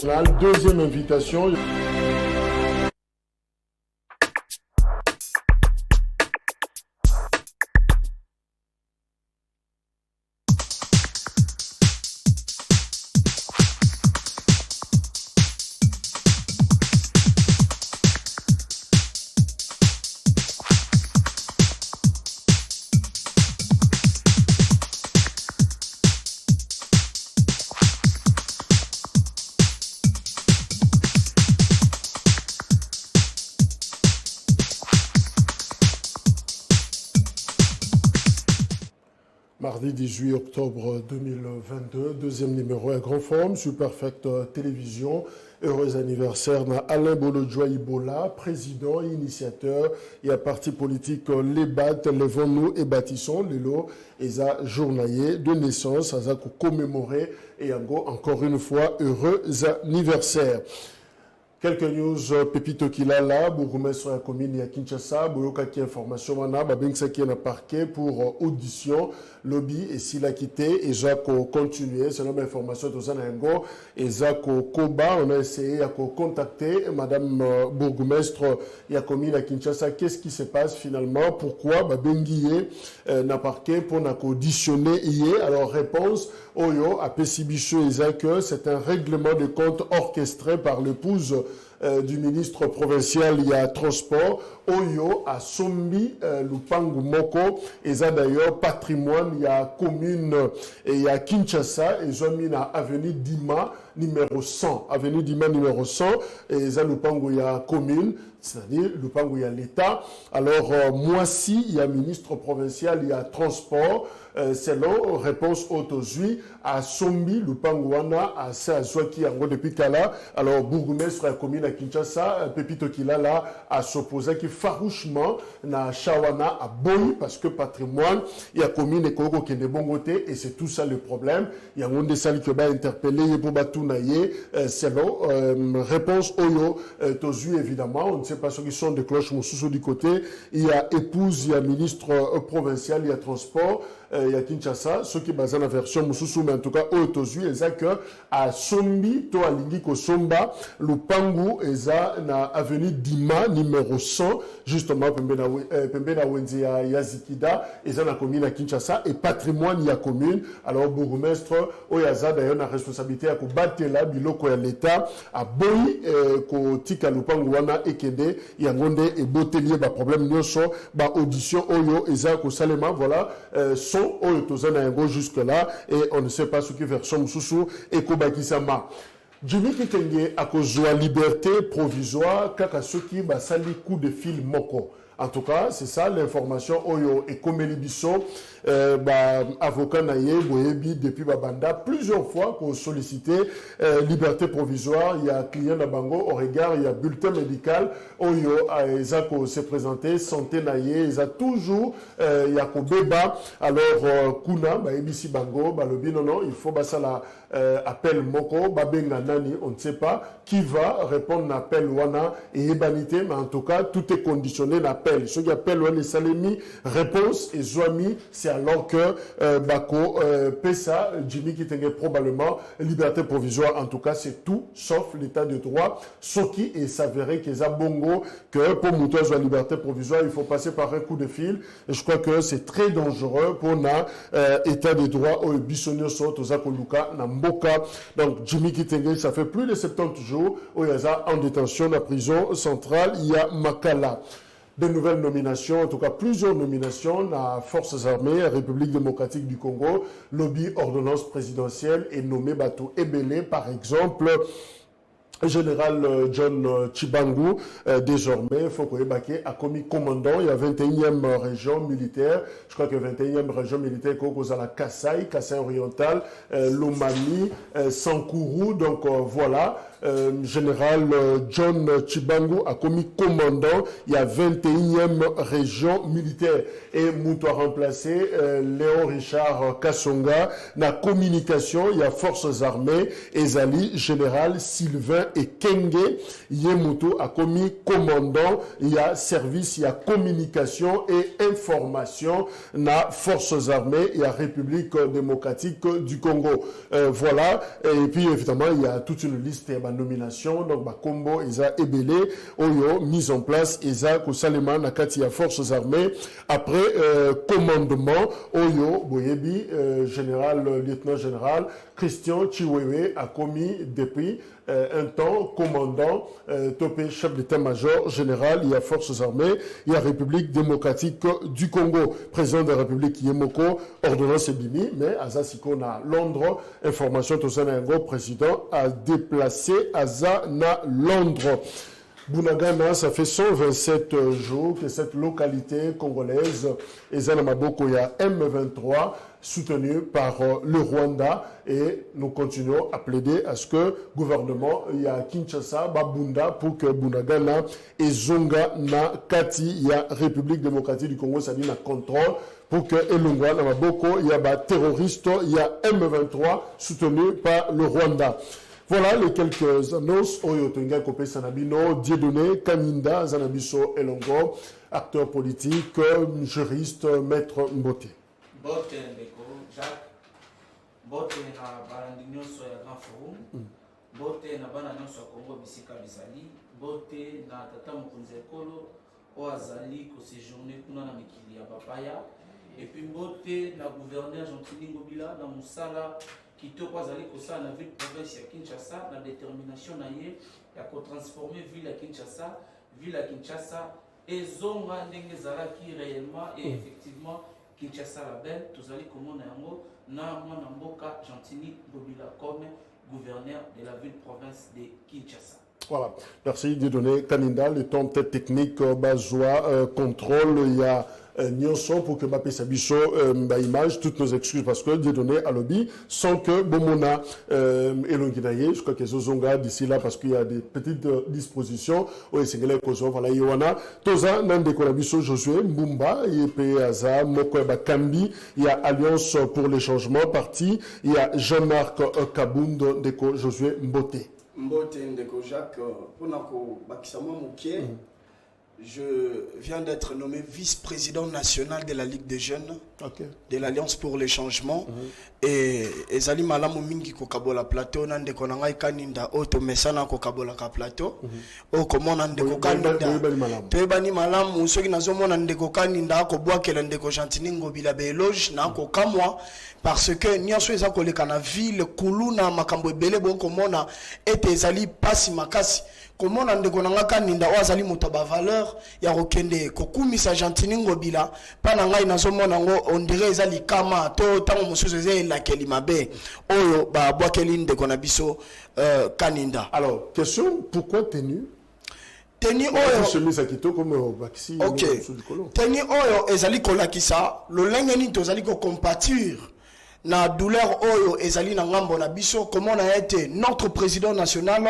Deuxième invitation. Mardi 18 octobre 2022, deuxième numéro à Grand Forum sur Perfect Télévision. Heureux anniversaire à Alain Bolodjoa Ibola, président et initiateur et à parti politique Les Bat, Levons-nous et Bâtissons, Lelo, et à journalier de naissance, à commémorer et encore une fois, heureux anniversaire. Quelques news Pepito Kilala, bourgmestre de la commune à Kinshasa, Boyoka qui information wana, babengsa qui est na parquet pour audition, lobby et s'il a quitté et Jacques continuer, c'est notre information de Zanango et Jacques Koba, on a essayé de contacter madame bourgmestre de la commune à Kinshasa, qu'est-ce qui se passe finalement, pourquoi babengiye na parquet pour na auditionner hier, alors réponse Oyo à Pessibicho et Jacques, c'est un règlement de compte orchestré par l'épouse du ministre provincial, il y a transport, Oyo à Sombi, Lupangu Moko, et ça d'ailleurs patrimoine, il y a commune, et il y a Kinshasa, et Zomina avenue Dima, numéro 100, avenue Dima numéro 100, et ça Lupangu, il y a commune, c'est-à-dire Lupangu, il y a l'État. Alors, moi si, il y a ministre provincial, il y a transport, selon réponse autosui à Sombi, Lupanguana, à Seazouaki, en gros depuis Kala. Alors, bourgmestre a commune à Kinshasa, Pepito Kilala a s'opposé qui farouchement na Shawana à Boy parce que patrimoine, il y a commune et Koko qui est de bon côté et c'est tout ça le problème. Il y a un des salles qui va interpeller pour Batounaye, selon réponse Oyo, Tosu évidemment, on ne sait pas ceux qui sont de cloches Moussoussou du côté. Il y a épouse, il y a ministre provincial, il y a transport. Il y a Kinshasa, ceux qui basent la version Moussoussou, mais en tout cas, Otozu, et ça que à Sombi, to alingi ko Somba, Lupangu, et ça na avenue Dima, numéro 100, justement, Pembena Wenzi ya Yazikida, et ça na commune à Kinshasa, et patrimoine, il y a commune. Alors, bourgmestre, Oyaza, d'ailleurs, na responsabilité à Batela, Biloko ya l'État, à Boyi, ko Tika Lupangu wana, Ekende, Yangonde, et Botelier, ba problème, nyonso, ba audition, Oyo, et ça, ko Salema, voilà, son jusque-là, et on ne sait pas ce qui version Moussoussou et Kobakisama. Jimmy Kitenge a cause de la liberté provisoire, kaka ceux qui basali coup de fil moko. En tout cas, c'est ça l'information Oyo et Komelibiso, avocat naye, Boyebi, depuis Babanda, plusieurs fois qu'on sollicitait liberté provisoire. Il y a client Nabango au regard, il y a bulletin médical. Oyo, Ezako s'est présenté, santé naye, il a toujours, il y a Kobeba. Alors, Kuna, Ebisi Bango, Balobi, non, il faut ça la appel Moko, Babenga Nani, on ne sait pas qui va répondre à l'appel Wana et Ebanité, mais en tout cas, tout est conditionné l'appel. Ceux qui appellent Wana et Salemi, réponse et Zouami, c'est alors que Bako, Pessa, Jimmy Kitenge probablement, liberté provisoire, en tout cas, c'est tout sauf l'état de droit. Ce qui est s'avéré que Zabongo, que pour Moutoua la liberté provisoire, il faut passer par un coup de fil. Et je crois que c'est très dangereux pour l'état de droit au Bissonio Soto, Zakoluka, Namboka. Donc, Jimmy Kitenge, ça fait plus de 70 jours où il y a en détention la prison centrale, il y a Makala. De nouvelles nominations, en tout cas plusieurs nominations, la Forces armées, la République démocratique du Congo, lobby ordonnance présidentielle et nommé Bato Ebele, par exemple. Général John Chibangu, désormais, Fokoye Baké a commis commandant, il y a 21e région militaire, je crois que 21e région militaire, à la Kassai, Kassai oriental, Lomami, Sankourou, donc voilà. Général John Chibangu a commis commandant, il y a 21e région militaire. Et Moutou a remplacé Léon Richard Kassonga. La communication, il y a forces armées, Ezali, général Sylvain et Kenge. Yemoutou a commis commandant, il y a service, il y a communication et information. Na forces armées, il y a République démocratique du Congo. Voilà. Et puis évidemment, il y a toute une liste. nomination donc bakombo eza ebele oyo mise en place eza kosalema na kati ya forces armées après commandement oyo boyebi lieutenant général Christian Chiwewe a commis depuis un temps commandant topé chef d'état-major général il y a forces armées il y a République démocratique du Congo président de la République Yemoko ordonnance ebimi mais azasiko na Londres information tosana yango président a déplacé aza na Londres. Bunagana, ça fait 127 jours que cette localité congolaise est à Maboko, il y a M23 soutenu par le Rwanda et nous continuons à plaider à ce que le gouvernement il y a Kinshasa Babunda pour que Bunagana et Zonga na Kati il y a République démocratique du Congo ça dit na contrôle pour que Elungwa na Maboko il y a terroriste il y a M23 soutenu par le Rwanda. Voilà les quelques annonces. Oyo Tenga Kopé Sanabino, Dieudonné, Kaninda, Zanabiso Elongo, acteur politique, juriste, maître Mbote. Mbote Ndeko, Jacques, Mbote na Barandi Nyonso ya Grand Forum, Mbote na Bana Nyonso ya Congo Bisika Bizali, Mbote na Tata Mokonzi Ekolo, Oazali ko séjourner kuna na mikili ya Papaya, et puis Mbote na gouverneur Gentili Ngobila na Musala kitoko azali kosa na ville province ya Kinshasa na détermination na ye ya ko transformer ville ya Kinshasa ezonga ndenge zalaki réellement et effectivement Kinshasa la belle tozali komona yango na mwana mboka Gentili Ngobila comme gouverneur de la ville province de Kinshasa. Voilà, merci de donner Kaninda, le temps peut-être technique, bazoa, contrôle, il y a Nyonson pour que Mbappé Sabiso image, toutes nos excuses parce que Dieu donné à lobby sans que Bomona Elonginaye, je crois que Zozonga d'ici là parce qu'il y a des petites dispositions au Essengele Kozo, voilà, Yowana, Toza, Nande Kolabiso, Josué, Mbumba, Yepe Aza, Mokweba Kambi, il y a Alliance pour les changements, parti, il y a Jean-Marc Kabound, Deko Josué Mbote. Mbote Ndeko Jacques, Ponako Bakisama Mouké, je viens d'être nommé vice-président national de la Ligue des jeunes, de l'Alliance pour les changements. Et Ezali Malamu Mingi Kokabola Plateau, Nande Konangai Kaninda, Oto Mesana Kokabola Plateau, O Komon Nandeko Kaninda, Tebani Malamu, ceux qui n'ont Nandeko Kaninda, Koboa Kelandeko Jantiningo Bilabe Loge, Nako Kamwa, parce que Nyanso Ezako le Kanaville, Kuluna, Makambo Bele, Bokomona, et Ezali Pasi Makasi. Comment on ndeko nanga kaninda wazali mutaba valeur ya rokende kokumi sa Gentiningo bila pana ngai nazomona ngo on dirait ezali kama to tango mususu ezali la kelimabe oyo ba bwakeli ndeko na biso kaninda. Alors question, pourquoi tenue oyo chemise à kito comme baxi tenue oyo ezali kolakisa lolenge ni tozali ko compatir na douleur oyo ezali na ngambo na biso comment on a été notre président national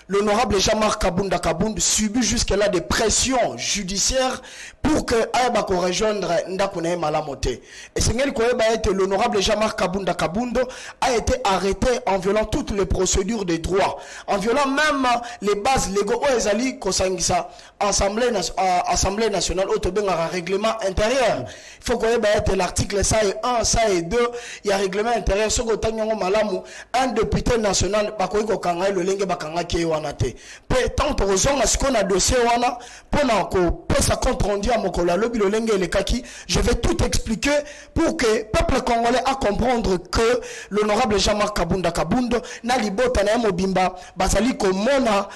l'honorable Jean-Marc Kabunda Kabund subit jusque-là des pressions judiciaires pour que Aïbako rejoindre Ndakounae Malamote. Et c'est l'honorable Jean-Marc Kabunda Kabund a été arrêté en violant toutes les procédures de droit, en violant même les bases légaux Oezali Kosangisa, Assemblée nationale, un règlement intérieur. Il faut qu'on ait l'article ça et 1, ça et 2, il y a un règlement intérieur, ce un député national, Bakoiko Kangai, le Lenge Bakanga qui est tant que raison à ce qu'on a dossier wana pendant que pesa compte rendu à Mokola lobby le lenge le kaki je vais tout expliquer pour que le peuple congolais a comprendre que l'honorable Jean-Marc Kabunda Kabundo na libota na mobimba basali komona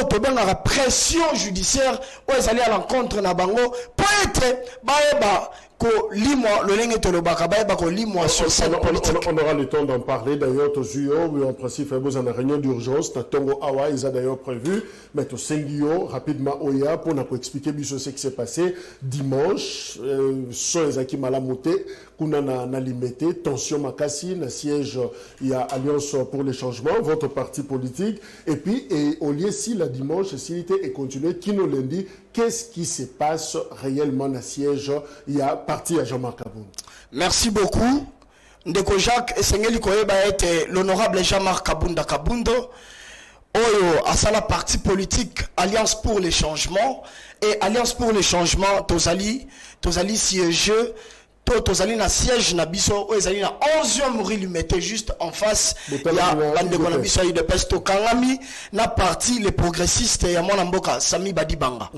o to benga la pression judiciaire o ezali à l'encontre na bango pour être baeba on aura le temps d'en parler d'ailleurs en principe vous en réunion d'urgence Tongo Awa ils ont d'ailleurs prévu mais au Sengio rapidement Oya pour nous expliquer ce qui s'est passé dimanche sans Ezaki Malamoté kuna na limité tension makasi na siège il y a Alliance pour les changements votre parti politique et puis au lieu si la dimanche s'il était et continuer qui nous lundi qu'est-ce qui se passe réellement dans le siège il y a parti à Jean-Marc Kabound. Merci beaucoup. Ndeko Jacques Esengeli Koyeba était l'honorable Jean-Marc Kabunda Kabundo. Oyo à la parti politique Alliance pour les changements et Alliance pour les changements Tozali siège tozali na siège na biso oyo ezali na 11e rue Limete juste en face ya bandeko na biso ya UDPS tokangami na parti les progressistes ya mwana mboka Sami Badibanga.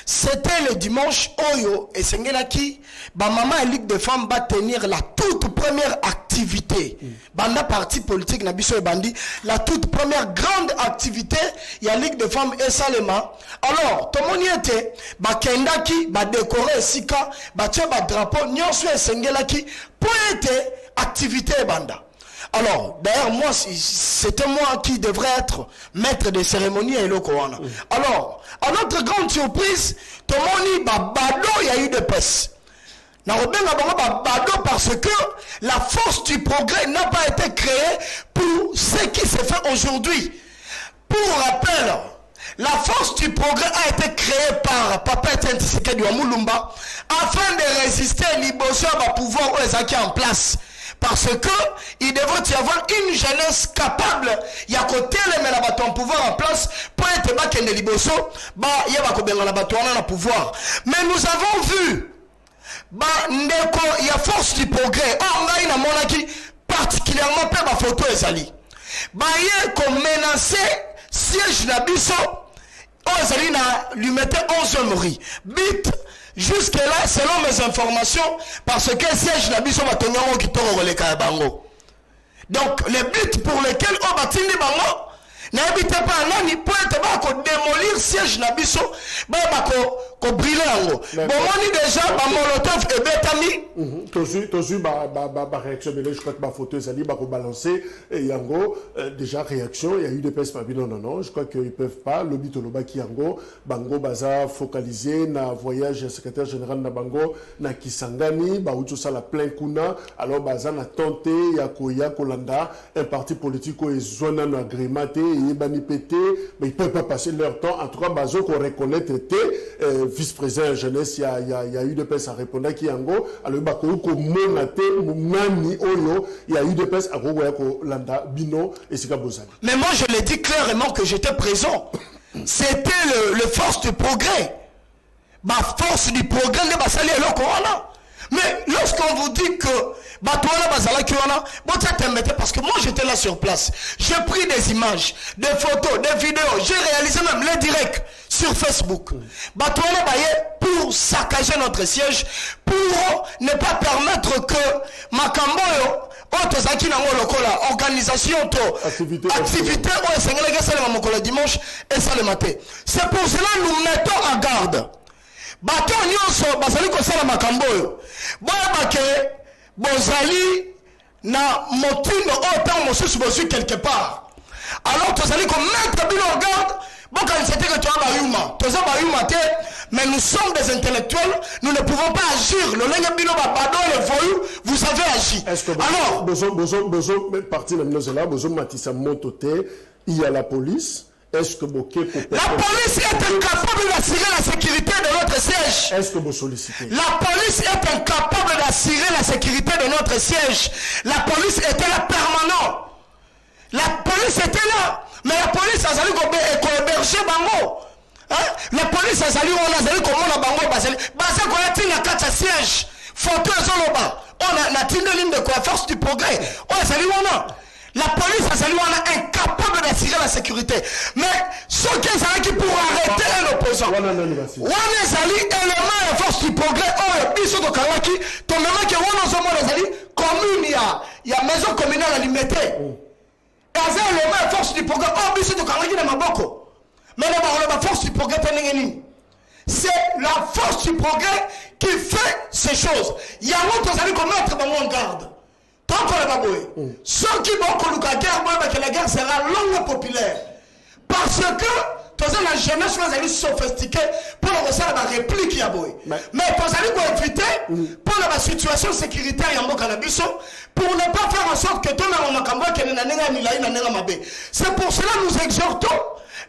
C'était le dimanche oyo esengelaki ba maman et Ligue de femmes va tenir la toute première activité banda parti politique na biso bandi la toute première grande activité ya Ligue de femmes et Salema. Alors tomoni ete ba kendaki ba décorer sika ba tie ba drapeau nyonso esengelaki pour être activité banda. Alors, d'ailleurs, moi, c'était moi qui devrais être maître des cérémonies et le Kowana. Alors, à notre grande surprise, tout le monde bado, il y a eu de peste. Bado parce que la force du progrès n'a pas été créée pour ce qui se fait aujourd'hui. Pour rappel, la force du progrès a été créée par Papa Tshisekedi wa Mulumba afin de résister à l'imposition au pouvoir où les acquis en place. Parce que il devrait y avoir une jeunesse capable, il y a côté les mettre en pouvoir en place pour être bac en liboso, il y a un pouvoir. Mais nous avons vu, il y a force du progrès. On a une monarchie particulièrement peu ma photo ezali. Il y a comme menacé siège na biso, ezali na lui mettait 11e rue. Bit jusque là, selon mes informations, parce que siège la biso batonyango qui toro le bango. Donc les buts pour lesquels on batindi bango n'habite pas nani pour être ba ko démolir siège na biso ba ko brûler yango. Bon on déjà ba molotov et betami tozu ba réaction mais je crois que ma photo ezali ba ko balancer et yango déjà réaction il y a eu des pèses pas non je crois qu'ils peuvent pas le but loba ki yango bango baza focalisé na voyage secrétaire général na bango na Kisangani ba utu sala plein kuna alors baza na tenter ya kolanda un parti politique ko ezona na agrémenté et bani pété mais ils peuvent pas passer leur temps en tout cas bazo ko reconnaître vice-président jeunesse il y a eu des pèses à répondre qui yango alors ba ko monate nani oyo il y a eu des pèses à ko landa bino et sika bozali. Mais moi je l'ai dit clairement que j'étais présent. C'était le force du progrès. Ma force du progrès ne va salir le corona. Mais lorsqu'on vous dit que parce que moi j'étais là sur place, j'ai pris des images, des photos, des vidéos, j'ai réalisé même les directs sur Facebook. Pour saccager notre siège, pour ne pas permettre que Makamboyo, organisation, activité, dimanche et ça le matin. C'est pour cela que nous mettons en garde. Bato nyonso bazali kosala makambo oyo boya bake bozali na motindo oyo mosusu bozwi quelque part alors tozali mettre bino en garde bokanisete que toza bayuma toza bayuma te mais nous sommes des intellectuels nous ne pouvons pas agir le lenge bino babado les voyous vous avez agi. Est-ce que alors besoin partir de nous là besoin matissa mototé il y a la police. Est-ce que la police est incapable d'assurer la sécurité de notre siège. Est-ce que vous sollicitez? La police est incapable d'assurer la sécurité de notre siège. La police était là permanent. La police était là. Mais la police a sali héberger bango. La police a sali on a bango basali. Basa ko yatinga kata siège. Photo ezoloba. On a la ligne de quoi force du progrès. On a sali on. La police est incapable d'assurer la sécurité. Mais ceux qui sont qui pour arrêter l'opposant. On est allé élément la force du progrès. Oh, ils sont au Kawaki. Ton même qui on est allé commune, il y a maison communale à Limete. Et avec l'élément la force du progrès. Oh, ils sont au Kawaki dans Maboko. Mais la force du progrès, c'est la force du progrès qui fait ces choses. Il y a d'autres allés commettre en garde. Tant qu'on n'est pas boué. Ceux qui vont que la guerre sera longue et populaire. Parce que tous la jeunesse va aller sophistiquée pour le recevoir la réplique qui a boué. Mais tous allez éviter pour la situation sécuritaire en Bokanabiso pour ne pas faire en sorte que tout le monde c'est pour cela que nous exhortons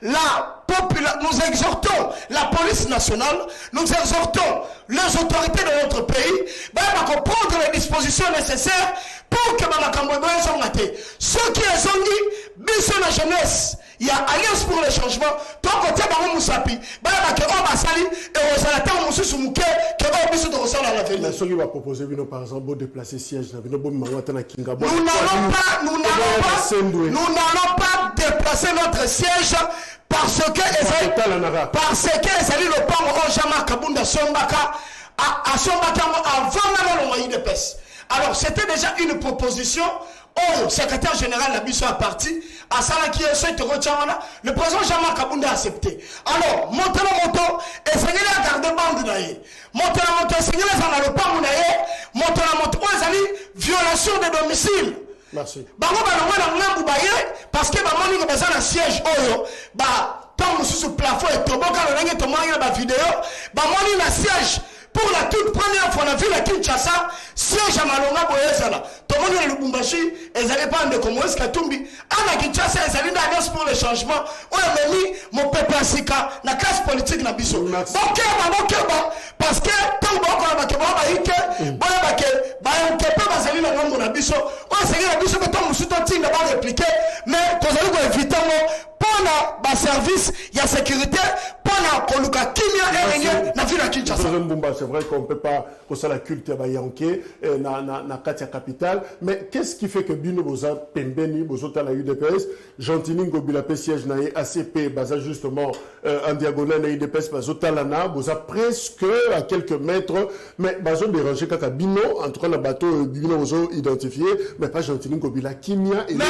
nous exhortons la police nationale, nous exhortons les autorités de notre pays pour prendre les dispositions nécessaires pour que Bamakambo soit maté. Ceux qui sont dit, biso la jeunesse, il y a Alliance pour le changement, ton côté Baron Moussapi, Bamake Obasali, et Rosalata Moussou Mouké, que on biso de ressort à l'avenir. Ceux qui va proposer, par exemple, de déplacer siège, nous n'allons pas déplacer notre siège parce que Ezali le pont Jama Kabunda Sombaka à Sombaka avant la IDPS. Alors c'était déjà une proposition. Le secrétaire général de la mission a parti à Salaki et le président Jama Kabunda a accepté. Alors, montez la moto et c'est la garde bande naïe. Montez la moto et c'est la le pont naïe. Montez la moto et violation de domicile. Merci. Parce que bamoni ko bazana siège oyo ba tant sous plafond et toboka le nenge to moni ba vidéo bamoni na siège pour la toute première fois na ville à Kinshasa siège à Malonga boyezala to moni le Lubumbashi ezali pas de comme est Katumbi ana Kinshasa ezali na Alliance pour le changement on a mis mon peuple sika na classe politique na biso bokeba parce que tant boko ba ke ba ike ba ke ba ke pas bazali na ngambo na biso on sait que biso ko to musuto tinda ba répliquer mais ko zali ko éviter pour la service il y a sécurité pour la koluka kimia et na ville à Kinshasa. C'est vrai qu'on ne peut pas que la culte ba yanké na katia capitale mais qu'est-ce qui fait que bino boza pembeni bozota la UDPS Gentini Ngobila pe siège na ACP baza justement en diagonale na UDPS bazota lana boza presque à quelques mètres mais bazo déranger kaka bino en tout cas le bateau bino bozo identifié mais pas Gentini Ngobila kimia et les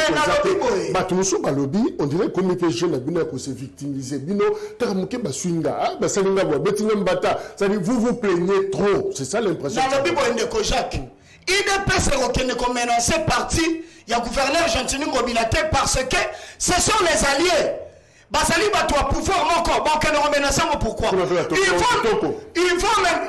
bateau balobi on dirait comité jeune na bino ko se victimiser bino taramuke baswinga basalinga bo betinga mbata ça dit vous plaignez trop c'est ça l'impression dans le bibo ndeko Jacques IDPS est menacé parti il y a gouverneur Gentini Ngobila parce que ce sont les alliés Basali Bato a pouvoir encore bon que nous menaçons pourquoi ils vont même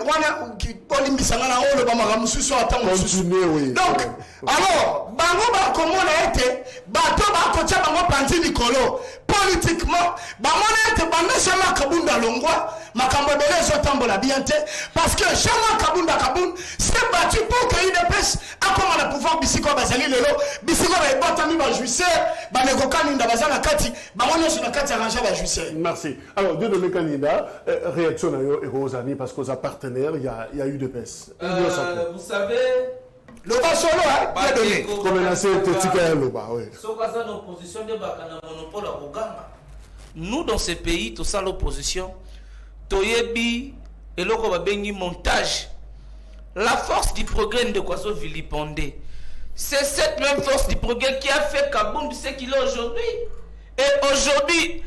donc alors bango ba comment on a été bateau ba kocha bango panti likolo politiquement bango na été banda Jama Kabunda longwa makambo belé zo tambola bien te parce que Jama Kabunda s'est battu pour que IDPS a comme le pouvoir bisiko bazali lelo bisiko ba botami ba juisseur ba nekokani nda bazana kati bango nyoso na kati arranger ba juisseur. Merci. Alors deux de mes candidats réaction à eux et Rosani parce qu'aux partenaires il y a UDPS. Vous savez le bas solo hein donné comme la CTTK le bas oui. Sokaza l'opposition de bakana monopole à Boganga. Nous dans ce pays tout ça l'opposition toyebi et loko ba bengi montage. La force du progrès de Kwaso vilipendé. C'est cette même force du progrès qui a fait Kabound ce qu'il est aujourd'hui. Et aujourd'hui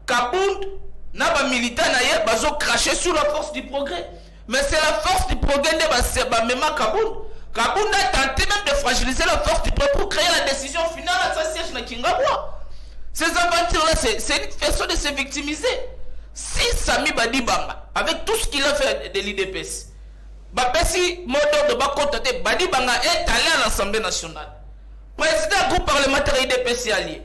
Kabound n'a pas militant naïe bazo craché sur la force du progrès. Mais c'est la force du progrès de Bamema Kabound. Kabound a tenté même de fragiliser la force du progrès pour créer la décision finale à sa siège na Kingabwa. Ces aventures-là, c'est une façon de se victimiser. Si Sami Badibanga, avec tout ce qu'il a fait de l'IDPS, Bapesi Modo de Bakotate, Badibanga est allé à l'Assemblée nationale. Président du groupe parlementaire IDPS allié.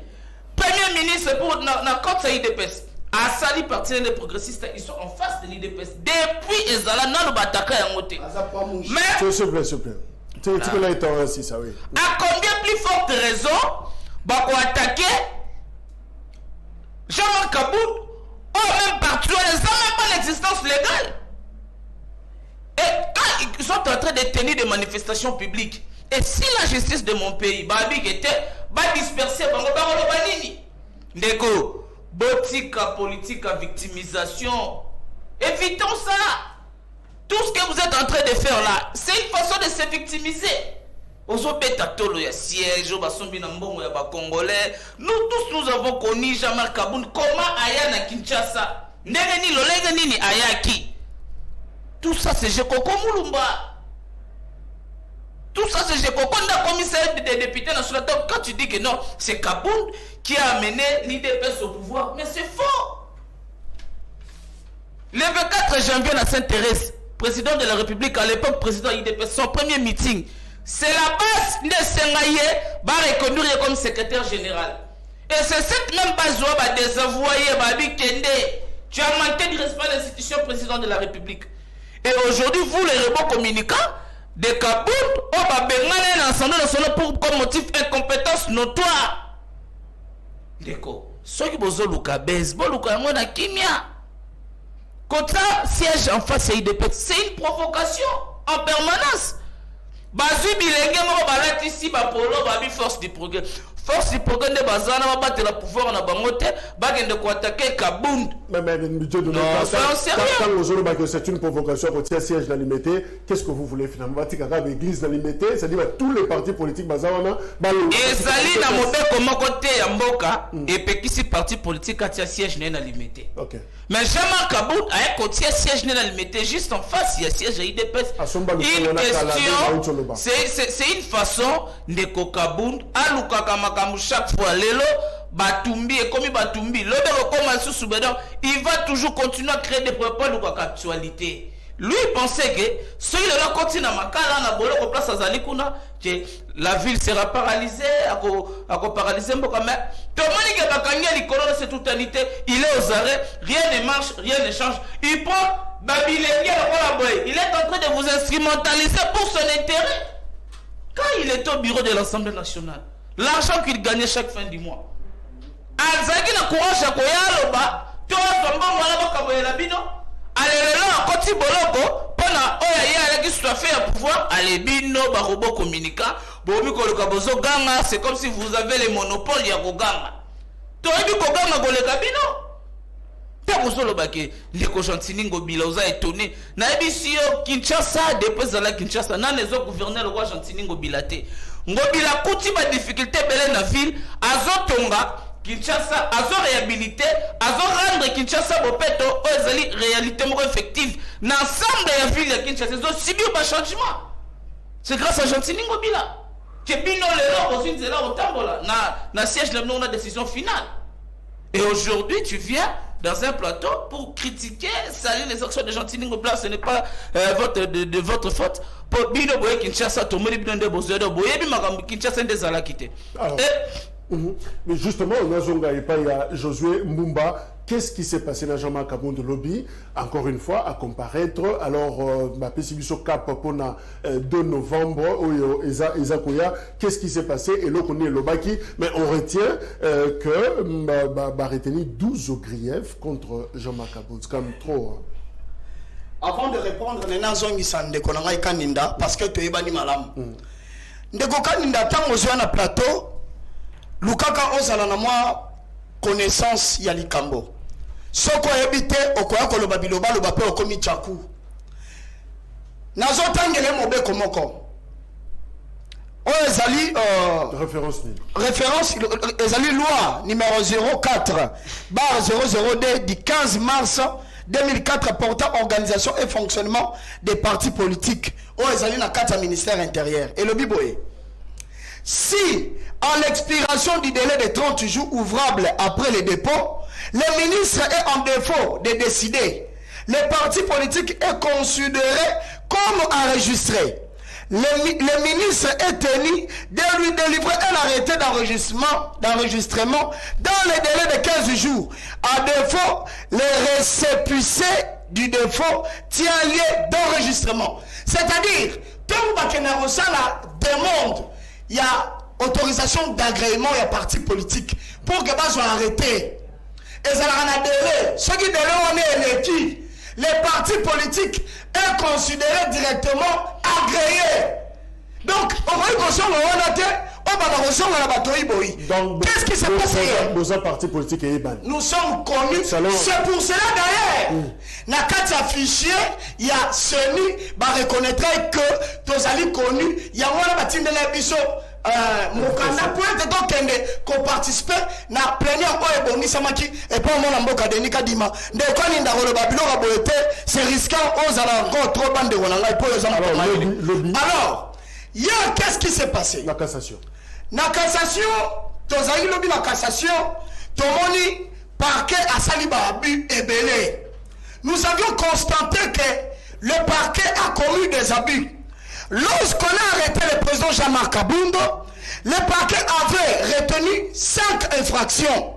Premier ministre pour la côte IDPS. À Sali partenaires des progressistes, ils sont en face de l'IDPS. Depuis Ezala, non, Bataka et Angote. Mais. S'il vous plaît. Tu peux là être ainsi, ça oui. À combien plus forte raison, Bako attaquer Jean-Marc Kabound, ou même partout, ils n'ont même pas l'existence légale. Et quand ils sont en train de tenir des manifestations publiques, et si la justice de mon pays, Babik était, disperser, Ndeko, botika politique à victimisation, évitons ça. Tout ce que vous êtes en train de faire là, c'est une façon de se victimiser. Siège, nous tous nous avons connu Jean-Marc Kabound. Comment Aya na Kinshasa? Ndeni lolega nini Ayaki? Tout ça c'est Jekoko Moulumba. Tout ça c'est Jekoko Nda commissaire des députés nationaux. Quand tu dis que non, c'est Kabound qui a amené l'IDPS au pouvoir, mais c'est faux. Le 24 janvier à Sainte-Thérèse, président de la République à l'époque, président IDPS, son premier meeting. C'est la base de Sengaye va reconduire comme secrétaire général. Et c'est cette même base qui va désavouer Babi Kende. Tu as manqué du respect de l'institution président de la République. Et aujourd'hui, vous les rebaux communicants, de Kabound au babengane na l'Assemblée nationale pour comme motif incompétence notoire. Deko, ceux qui bozo luka bez, bo luka yango na kimia. Kota siège en face IDP, c'est une provocation en permanence. Bazu bilenge mo balati ici ba polo ba bi force du progrès. Force du progrès de bazana va battre le pouvoir na bangote, bagende ko attaquer Kabound. Mais c'est une provocation pour tiers siège dans l'immédiat. Qu'est-ce que vous voulez finalement? Batikaka l'église dans l'immédiat, c'est-à-dire tous les partis politiques bazana ba et sali na mobe comme côté ya mboka et pekisi parti politique à tiers siège dans l'immédiat. OK. Mais jamais Kabound a un côté siège dans l'immédiat juste en face il y a siège à IDPS. Une question, c'est une façon de Kabound à Lukaka chaque fois lelo batumbi et comme batumbi l'autre comme sous bedon il va toujours continuer à créer des propos de actualité. Lui il pensait que celui là continue à makala na bolo ko place azali kuna que la ville sera paralysée à paralysé mboka mais tout le monde qui bakanya likolo de cette totalité il est aux arrêts, rien ne marche, rien ne change. Il prend Babilenge il est en train de vous instrumentaliser pour son intérêt. Quand il est au bureau de l'Assemblée nationale, l'argent qu'il gagnait chaque fin du mois. Azaki na courage à koyaloba, to tomba mwana bokaboyela bino. Alelelo akoti boloko pona oya ye alaki soit fait à pouvoir ale bino ba robot communicant, bomi ko loka bozo ganga, c'est comme si vous avez le monopole ya koganga. To ebi koganga koleka bino. Ta bosolo bake ndeko Chantini Ngobila oza étonné. Na ebi si yo Kinshasa depuis la Kinshasa na nezo gouverneur le roi Chantini Ngobila te. Ngobila kuti ba difficulté belé na ville azotonga Kinshasa azo réhabilité azo rendre Kinshasa bopeto ezali réalité mo effective na ensemble ya ville ya Kinshasa zo subir ba changement. C'est grâce à Chantini Ngobila que bino le lo aussi zela otambola na siège na décision finale. Et aujourd'hui tu viens dans un plateau pour critiquer, saluer les actions de Chantini Ngobila, ce n'est pas de votre faute. Pour Bino Boye Kinshasa, Tomori Bino Bozodo, Boye Bimagam Kinshasa des Alakité. Mais justement, on a Josué Mbumba. Qu'est-ce qui s'est passé dans Jean-Marc Kabound Lobby? Encore une fois, à comparaître. Alors, ma PCB Cap pour 2 novembre, qu'est-ce qui s'est passé? Et là, on est Lobaki. Mais on retient que retenu 12 griefs contre Jean-Marc Kabound. C'est quand même trop. Avant de répondre, parce que tu es bani malam. Ndeko Kaninda, tant aux na plateau, Lukaka Ozala na moi connaissance Yalikambo. Soko ebite okoya koloba biloba loba pe okomi chaku. Nazo tangele mobe komoko. O ezali référence ezali loi numéro 04/002 du 15 mars 2004 portant organisation et fonctionnement des partis politiques. O ezali na kata ministère intérieur et le biboye. Si, à l'expiration du délai de 30 jours ouvrables après le dépôt, le ministre est en défaut de décider, le parti politique est considéré comme enregistré. Le ministre est tenu de lui délivrer un arrêté d'enregistrement dans le délai de 15 jours. À défaut, le récépissé du défaut tient lieu d'enregistrement. C'est-à-dire, tant que nous la demande, il y a autorisation d'agrément, il y a parti politique pour que les gens arrêtés. Et ça a adhéré. Ceux qui ont électif, les partis politiques est considéré directement agréé. Donc, on va y consommer, qu'est-ce qui s'est passé? Nous sommes connus. C'est pour cela d'ailleurs. Dans quatre fichiers, il y a celui qui reconnaîtrait que tous allez connus. Il y a un bâtiment de l'émission. Mokanda pour être donc qu'on participe na plénière ou ebongi samaki et pas mon amboka denika dima de quoi ninda le babilo raboete c'est risquant aux ala encore trop bande de ronanga pour les hommes. Alors il y a qu'est-ce qui s'est passé? La cassation tozali lobi la cassation tomoni parquet à saliba abus et belé. Nous avions constaté que le parquet a commis des abus. Lorsqu'on a arrêté le président Jean-Marc Kabound, le parquet avait retenu 5 infractions.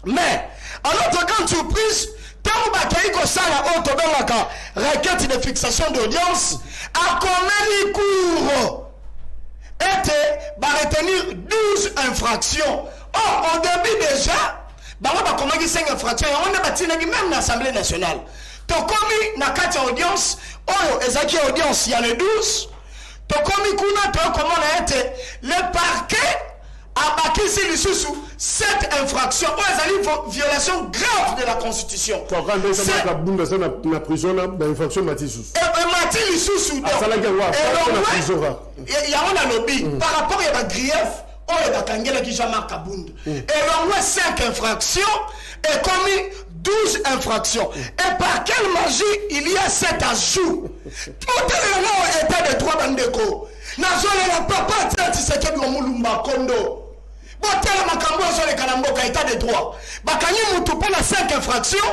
Mais, à notre grande surprise, tant bakei kosala oyo tobengaka requête de fixation d'audience akomeli cours ete baretenir 12 infractions. Or, au début déjà, bango bakomaki 5 infractions, yango nde batinaki même na Assemblée nationale. Tokomi na kati ya audience, oyo ezaki audience ya le 12, tokomi kuna tokomona ete le parquet abakisi lisusu 7 infractions, oyo ezali violation grave de la Constitution. Na prison na infraction mati lisusu. Mati lisusu. Asalaki yango na lobby par rapport à la grief. Oh, qui Jean-Marc Kabund. Et l'on 5 infractions et commis 12 infractions. Et par quelle magie il y a 7 ajouts? Tout est état de droit bandeko. Nazole la papa tête c'est que Mulumba Kondo. Botel makambo sur les kalamboka état de droit. Bakanyi mutu pona 5 infractions.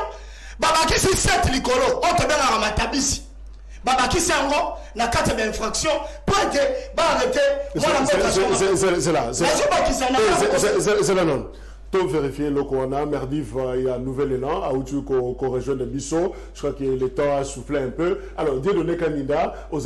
Babaki 7 likolo. On te donne à matabisi. Babaki Sango, la 4 d'infraction, pour être arrêté. C'est là non. Tout vérifier le Corona, Merdiv, il y a un nouvel élan, à où tu corriges le Bissot. Je crois que le temps a soufflé un peu. Alors, dire donner candidat aux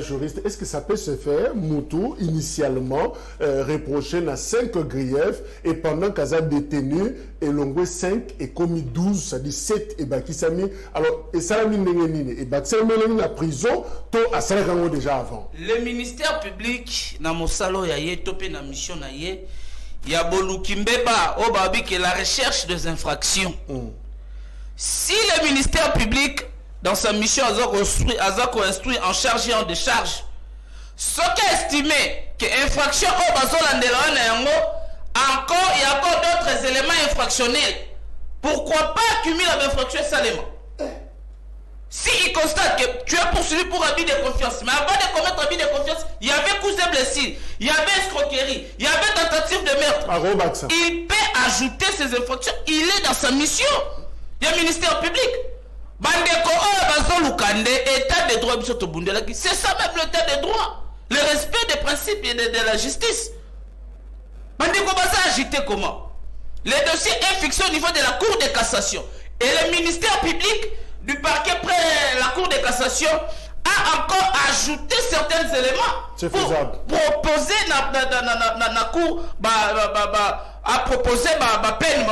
juristes, est-ce que ça peut se faire, Moutou, initialement, reproché dans 5 griefs, et pendant qu'elle a détenu, et l'ongwe 5 et commis 12, ça dit 7 et Bakisami. Alors, et ça l'a mis et Bakisami la prison, tout à ça déjà avant. Le ministère public, dans mon salon, il y a topé dans la mission, il y a Bolukimbeba, qui est la recherche des infractions. Si le ministère public, dans sa mission, a instruit en charge et en décharge, ce qui est estimé que l'infraction encore, il y a encore d'autres éléments infractionnels. Pourquoi pas accumuler l'infraction seulement? S'il constate que tu es poursuivi pour abus de confiance, mais avant de commettre abus de confiance, il y avait cousin blessé, il y avait escroquerie, il y avait tentative de meurtre. Il peut ajouter ces infractions, il est dans sa mission. Il y a un ministère public. C'est ça même l'état de droit. Le respect des principes et de la justice. Bandeko Baza agité comment? Le dossier est fixé au niveau de la Cour de cassation. Et le ministère public du parquet près la Cour de cassation a encore ajouté certains éléments pour proposer la Cour a proposé ma peine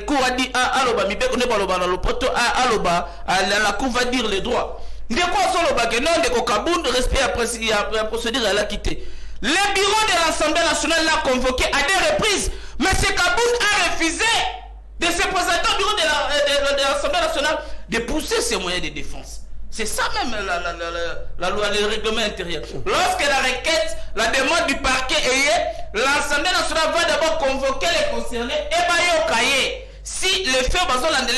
Cour a dit la Cour va dire les droits. De quoi sont le non de Kabund respect à la procédure elle a quitté. Le bureau de l'Assemblée nationale l'a convoqué à des reprises, mais ce Kabund a refusé de se présenter au bureau de l'Assemblée nationale de pousser ses moyens de défense. C'est ça même la loi, le règlement intérieur. Lorsque la requête, la demande du parquet est, l'Assemblée nationale va d'abord convoquer les concernés et bailler au cahier. Si les faits basent l'Assemblée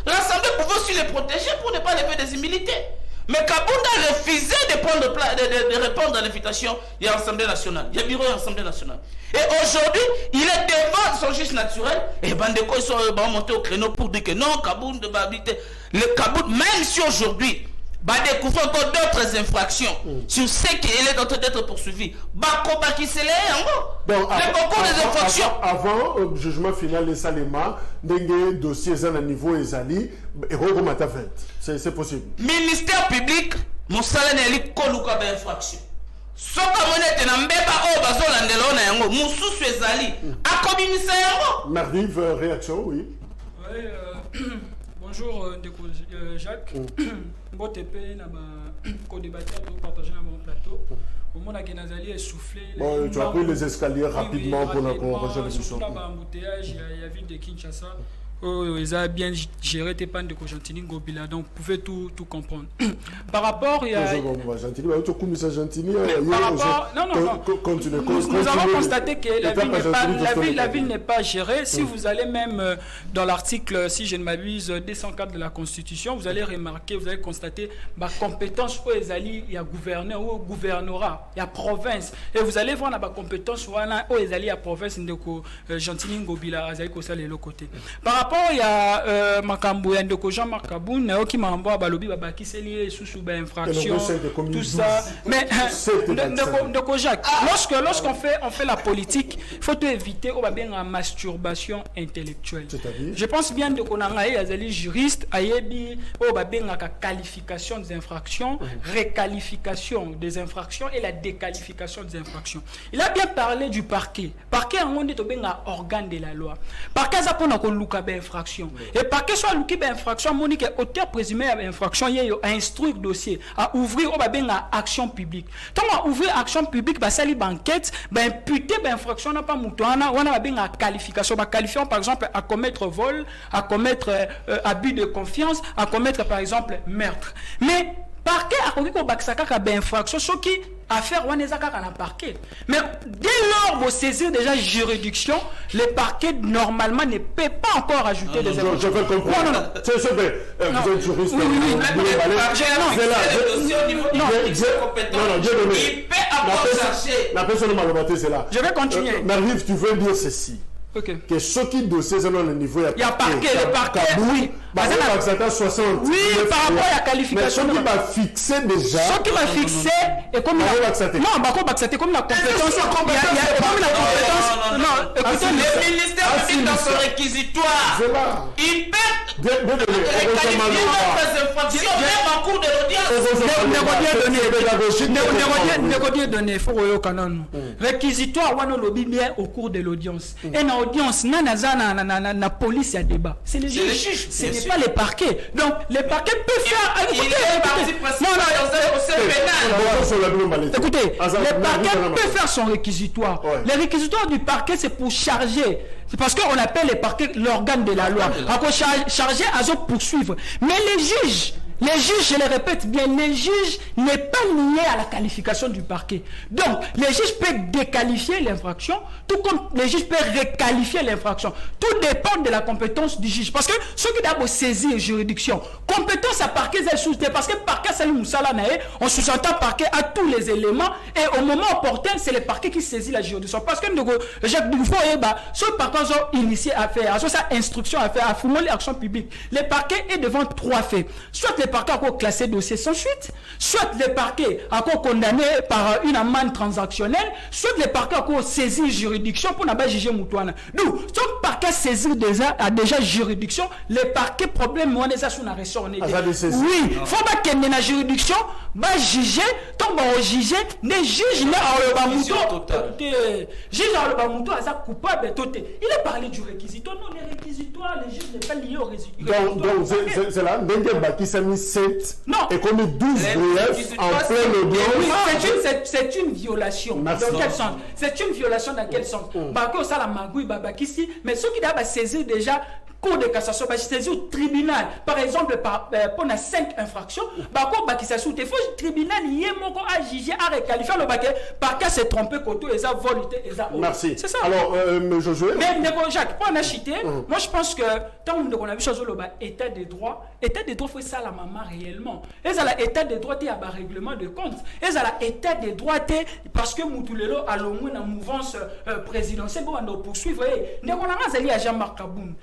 l'Assemblée pouvait aussi les protéger pour ne pas lever des immunités. Mais Kabund a refusé de répondre à l'invitation. Il y a l'Assemblée nationale, il y a le bureau de l'Assemblée nationale. Et aujourd'hui, il est devant son juge naturel. Et Bandeko, ils sont montés au créneau pour dire que non, Kabund va habiter. Le Kabund, même si aujourd'hui, va découvrir encore d'autres infractions sur ce qu'il est en train d'être poursuivi. Donc, le concours des infractions. Avant le jugement final de Salema, des dossiers à niveau Ezali, et Rogomata 20. C'est possible. Ministère public, mon salaire n'est pas Koluka d'infraction. Ce que vous n'avez pas Moussou Ezali, à communiquer. Mardiv, réaction, oui. Oui, bonjour, Jacques. Bon TP, co-débatteur, partager dans mon plateau. Au moment où Nazali est soufflé. Bon, tu as pris les escaliers rapidement pour la corriger l'émission. Il y a ville de Kinshasa. Ils ont bien géré tes pannes de Cogentini Ngobila, donc vous pouvez tout comprendre. Par rapport, il y a. Non, nous avons constaté que la ville n'est pas gérée. Si vous allez même dans l'article, si je ne m'abuse, 204 de la Constitution, vous allez remarquer, vous allez constater ma compétence où il y a gouverneur ou gouvernorat, il y a province. Et vous allez voir la compétence où il y a province de Cogentini Ngobila, à côté. Par rapport rapport à Makambo et Ndeko Jean-Marc Kaboun, qui m'a envoyé balobi babaki c'est lié sous infraction tout ça. Mais Ndeko Jacques, lorsqu'on fait la politique, il faut éviter la masturbation intellectuelle. Je pense bien de qu'on a des juristes ayebi la qualification des infractions, réqualification des infractions et la déqualification des infractions. Il a bien parlé du parquet. Parquet en on dit un organe de la loi. Parquet ça pour qu'on louka ben infraction. Et parquet soit louki ben infraction, monique auteur présumé à infraction a instruire dossier, à ouvrir action publique. Tant à ouvrir action publique, bah sali banquette, bah imputer ben infraction n'a pas moutoana, on a bien la qualification, bah qualifiant par exemple à commettre vol, à commettre abus de confiance, à commettre par exemple meurtre. Mais parquet a connu qu'on baksaka ben infraction, ce qui affaire on est à la parquet. Mais dès lors vous saisir déjà juridiction, les parquets normalement ne peuvent pas encore ajouter des infractions. Je veux comprendre. Non. C'est ce que vous êtes juriste. Oui. La personne m'a demandé c'est là. Je vais continuer. Marviv, tu veux dire ceci. Okay. Que ce qui dossier dans le niveau il y a parquet, le parquet, oui. Par rapport à 60. Oui, par rapport à la qualification. Mais ce qui va fixer déjà. Ce qui va fixer est comme la. Non, c'est comme la compétence. Il y a comme la compétence. Non, écoutez, le ministère dit dans son réquisitoire. Il peut réqualifier les infractions même en cours de l'audience. Réquisitoire, on lobby bien au cours de l'audience. Et dans l'audience, na police a débat. C'est les juges, ce n'est pas les parquets. Donc, les parquets peuvent faire. Écoutez, les parquets peuvent faire son réquisitoire. Les réquisitoires du parquet, c'est pour charger. C'est parce qu'on appelle les parquets l'organe de la loi. Chargé à se poursuivre. Mais les juges, je le répète bien, les juges n'est pas lié à la qualification du parquet. Donc, les juges peuvent déqualifier l'infraction, tout comme les juges peuvent réqualifier l'infraction. Tout dépend de la compétence du juge. Parce que ceux qui doivent saisir juridiction, compétence à parquet, parce que parquet, on sous-entend parquet à tous les éléments, et au moment opportun, c'est le parquet qui saisit la juridiction. Parce que Jacques Dufo, ce parquet ont initié à faire, sa instruction à faire, à formuler l'action publique. Le parquet est devant trois faits. Soit les parquets encore classé dossier sans suite, soit les parquets encore condamnés par une amende transactionnelle, soit les parquets encore saisi juridiction pour n'a juger Moutouana. Donc, si le parquet saisi a déjà juridiction, les parquets problème on est sous la ressort. Oui, faut pas qu'il y ait une juridiction, va juger, tombe au juger, les juges là en le bamouto, juge en le bamouto, à coupable toté. Il a parlé du réquisitoire, non les réquisitoires, les juges n'est pas lié au réquisitoire. Donc c'est là, qui s'est mis 7 et commis 12 griefs en pleine audience. C'est une violation. Dans quel sens? C'est une violation dans quel sens? Ça la magouille, mais ceux qui doivent saisir déjà Cour de cassation, saisir au tribunal, par exemple, pour 5 infractions, il faut le tribunal à juger, à réqualifier le baquet, par cas c'est trompé, ils ont volé, ils ont. Merci. C'est ça. Alors, Josué. Mais Jacques, pour en acheter, moi je pense que tant qu'on a vu chose le état des droits, faut ça la maman réellement. Et ça l'état des droits, il y a un règlement de compte. Et ça l'état des droits, parce que Moutulelo a le moins en mouvance présidentielle pour nous poursuivre. Nous avons à Jean-Marc Kaboun.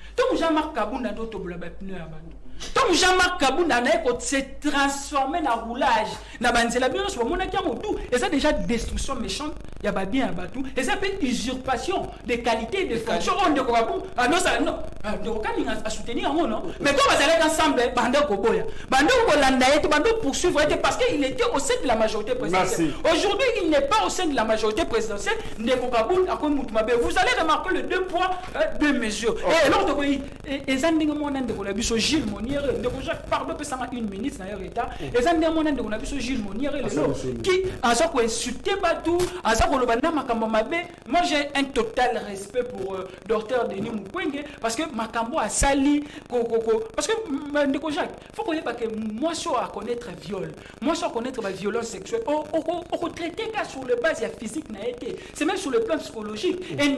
Jean-Marc Kaboun a d'autres pneus à Bandou. Comme Jean-Marc Kaboun s'est transformé en roulage, et ça déjà destruction méchante, il y a bien un bateau, et ça fait usurpation des qualités et des fonctions. On ne peut soutenir, non. Mais quand vous allez ensemble, Bando Koboya, Bando poursuivre, parce qu'il était au sein de la majorité présidentielle. Aujourd'hui, il n'est pas au sein de la majorité présidentielle. Vous allez remarquer les 2 poids, 2 mesures. Et l'autre pays, Gilles Monier, pardon, peut s'en une ministre dans l'État, et ça n'a pas de Gilles Monier, qui a insulté Batou, moi j'ai un total respect pour Dr Denis Mukwege, parce que Makambo a sali, parce que Jacques, il faut connaître que moi je à connaître viol, moi je connaître la violence sexuelle, on traiter sur le base physique, c'est même sur le plan psychologique, et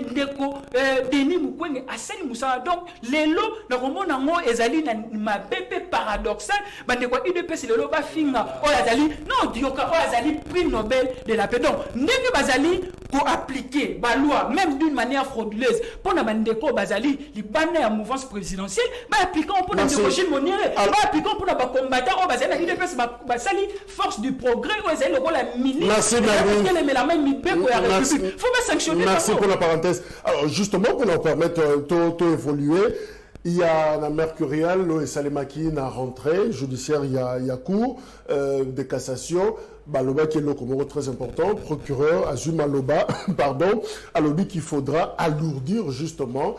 Denis Mukwege a sali Moussa, donc les lots, le roman ezali ma bébé paradoxal bandeko UDPS le loba finga o azali non dioka o azali prix Nobel de la paix donc ndenge bazali pour appliquer la loi, même d'une manière frauduleuse, pour la Mandeko Bazali, les bannés à mouvance présidentielle, appliquons pour la négocier monnaie, appliquons pour la combattant, on va dire la force du progrès, on va dire le ministre, la même il faut pas sanctionner. Merci pour la parenthèse. Alors justement, pour nous permettre d'évoluer, il y a la Mercurial, le Salemaki n'a rentré judiciaire, il y a cours de cassation. Baloba qui est le Comoro très important, procureur Azuma Loba, pardon, a lobby qu'il faudra alourdir justement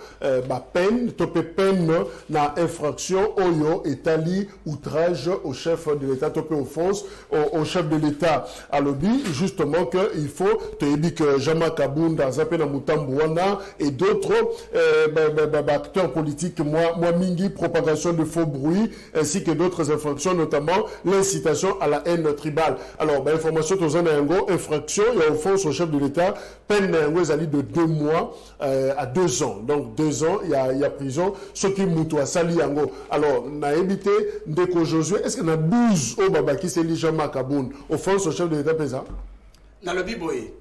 peine, topé peine na infraction oyo etali outrage au chef de l'État, topé offense au chef de l'État. A lobby justement que il faut te dit que Jama Kabunda, Zapena Mutambouana et d'autres acteurs politiques, moi mingi, propagation de faux bruits ainsi que d'autres infractions, notamment l'incitation à la haine tribale. Alors, information infraction et offense au chef de l'État, peine de 2 mois à 2 ans. Donc 2 ans, il y a prison. Ce qui moutoua sali yango. Alors, n'a évité Ndeko Josué, est-ce qu'il y a 12 au baba qui s'est lié Makaboun, offense au chef de l'État pesa? Dans le biboye,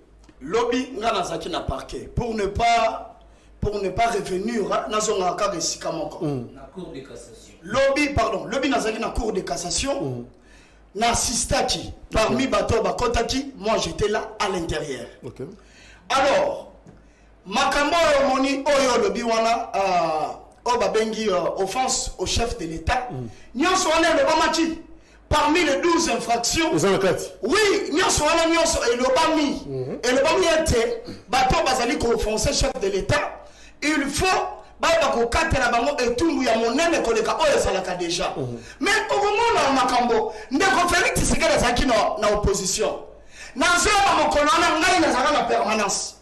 lobby ngana zaki na parquet pour ne pas revenir dans son cas de Sikamoko. La cour de cassation. Lobby nazaki na cour de cassation. N'assistaki parmi bateau bakotaki, moi j'étais là à l'intérieur. Okay. Alors makambo moni oyo lobi wana babengi offense au chef de l'État. Nyonso wana le bamati parmi les 12 infractions. Oui, nyonso wana nyonso et le bami était bateau bazali ko offenser chef de l'État. Il faut ko katela bango etumbu ya monene koleka oyo salaka déjà. Mais au moment na makambo ndeko Félix Tshisekedi zaki na opposition. Na zema mokolo na ngai na zaka na permanence.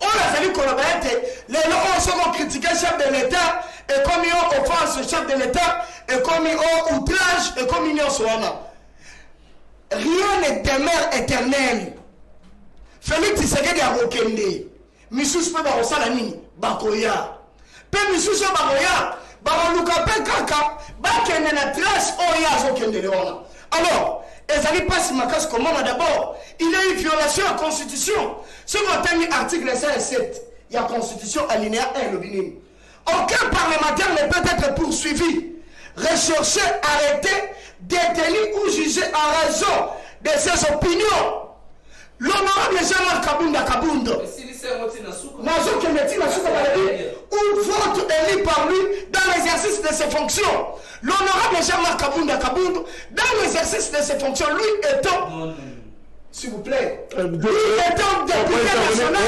On a sali koloba ete lelo on soko critiquer chef de l'État et comme yo offense chef de l'État et comme yo outrage et comme yo soana. Rien n'est demeure éternel. Félix Tshisekedi a rokende. Misus pe ba osala nini? Bakoya. Misuso baroya baroluka pe kaka bakende na trace oya zo kende leona. Alors ezali pas makas comment d'abord il y a une violation à la constitution. Ce qu'on mis article 107 il y a constitution alinéa 1 le binim. Aucun parlementaire ne peut être poursuivi, recherché, arrêté, détenu ou jugé en raison de ses opinions. L'honorable Jean-Marc Kabunda ou vote élu par lui dans l'exercice de ses fonctions. L'honorable Jean-Marc Kabunda, dans l'exercice de ses fonctions, lui étant, s'il vous plaît, lui étant député national,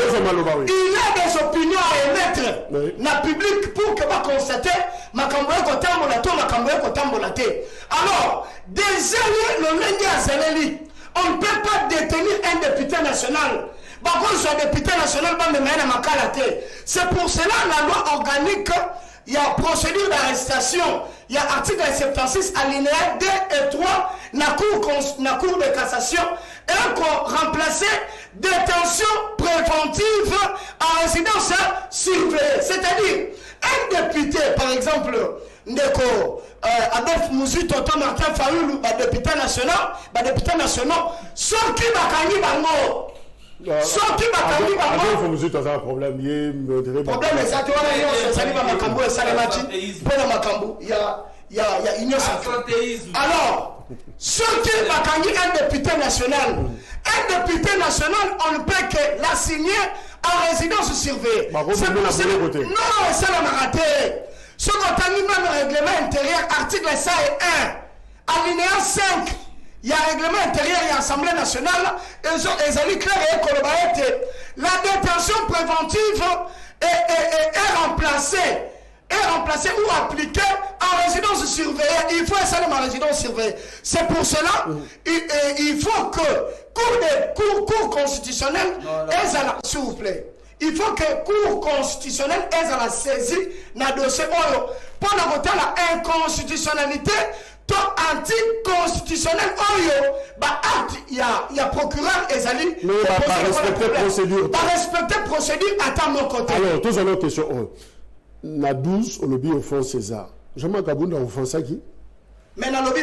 il a des opinions à émettre dans le public pour que va constater alors, déjà, le lundi à Zéléli, on ne peut pas détenir un député national. C'est pour cela la loi organique, il y a procédure d'arrestation, il y a article 76 alinéa 2 et 3 la cour de cassation et encore remplacer détention préventive en résidence surveillée. C'est-à-dire un député, par exemple, Ndeko Adolphe Mouzi, Toto Martin Fayoulou, député national, ceux qui m'ont bango. Sorti bakandi bango. Vous avez un problème. Problème exact. Ça va makambo et salemati. Pour makambo, il y a une alors, sorti bakandi un député national. Un député national, on ne peut que l'assigner en résidence surveillée. C'est pour ça. Non, ça l'a raté. Ce qu'on a mis même règlement intérieur, article 101, alinéa 5. Il y a un règlement intérieur, il y a l'Assemblée nationale, et ont clair et la détention préventive est remplacée ou appliquée en résidence surveillée. Il faut installer ma résidence surveillée. C'est pour cela il faut que cour constitutionnelle, s'il vous plaît. Il faut que cour constitutionnelle ait à la saisie dans le dossier pour la inconstitutionnalité. Anti-constitutionnel, il y a procureur Ezali. Mais pas respecter procédure. Pas respecter procédure à mon côté. Alors, tous en autre question. Na 12, on lobby offense César. Jean-Marc Kabunda a offensé qui? Mais dans le lobby,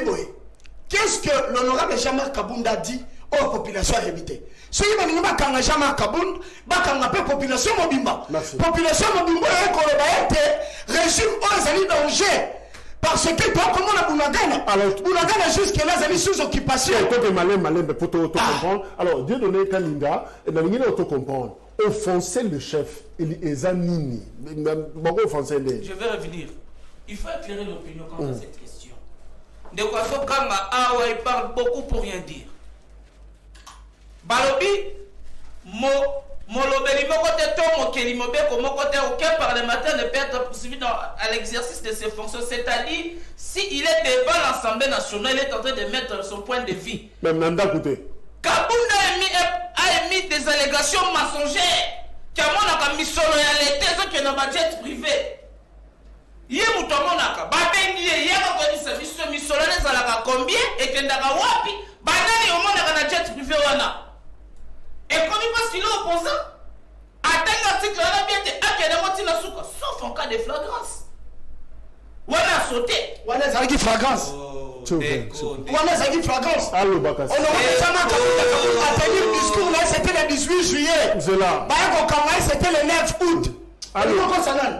qu'est-ce que l'honorable Jean-Marc Kabunda dit oh population a évité. Ce qui va nous mettre en jamais à Kaboul, la population mobimba. Population mobimba est régime aux danger. Parce que toi, comment on a Bounagana? Alors, Bounagana jusque-là, ils sont sous occupation. Malin, pour te comprendre. Alors, Dieu donné Kaninga, et dans le auto comprendre. Offenser le chef, il est Zanini. Je vais revenir. Il faut éclairer l'opinion quant à cette question. De quoi faut Kanga Awa, il parle beaucoup pour rien dire. Balobi, Molobeli Mokote Tomo Kelimobeko Mokote, aucun parlementaire ne peut être poursuivi à l'exercice de ses fonctions. C'est-à-dire, s'il est devant l'Assemblée nationale, il est en train de mettre son point de vue. Même Nanda Kouté. Kabounda a émis des allégations mensongères. Kamona mis sur loyauté, ceux qui n'ont pas de jet privé. Yé Moutomonaka, Babengi, Yéma Kodisa, Missolane, Zalaka combien, et Kendaka Wapi, Banani, au monde, a jet privé. Et comme il passe, il est opposant. Attends l'article, on a bien été sauf en cas de flagrance. On a sauté. On a dit flagrance. On a dit flagrance. On aurait jamais tenu le discours là, c'était le 18 juillet. C'est là. C'était le 9 août.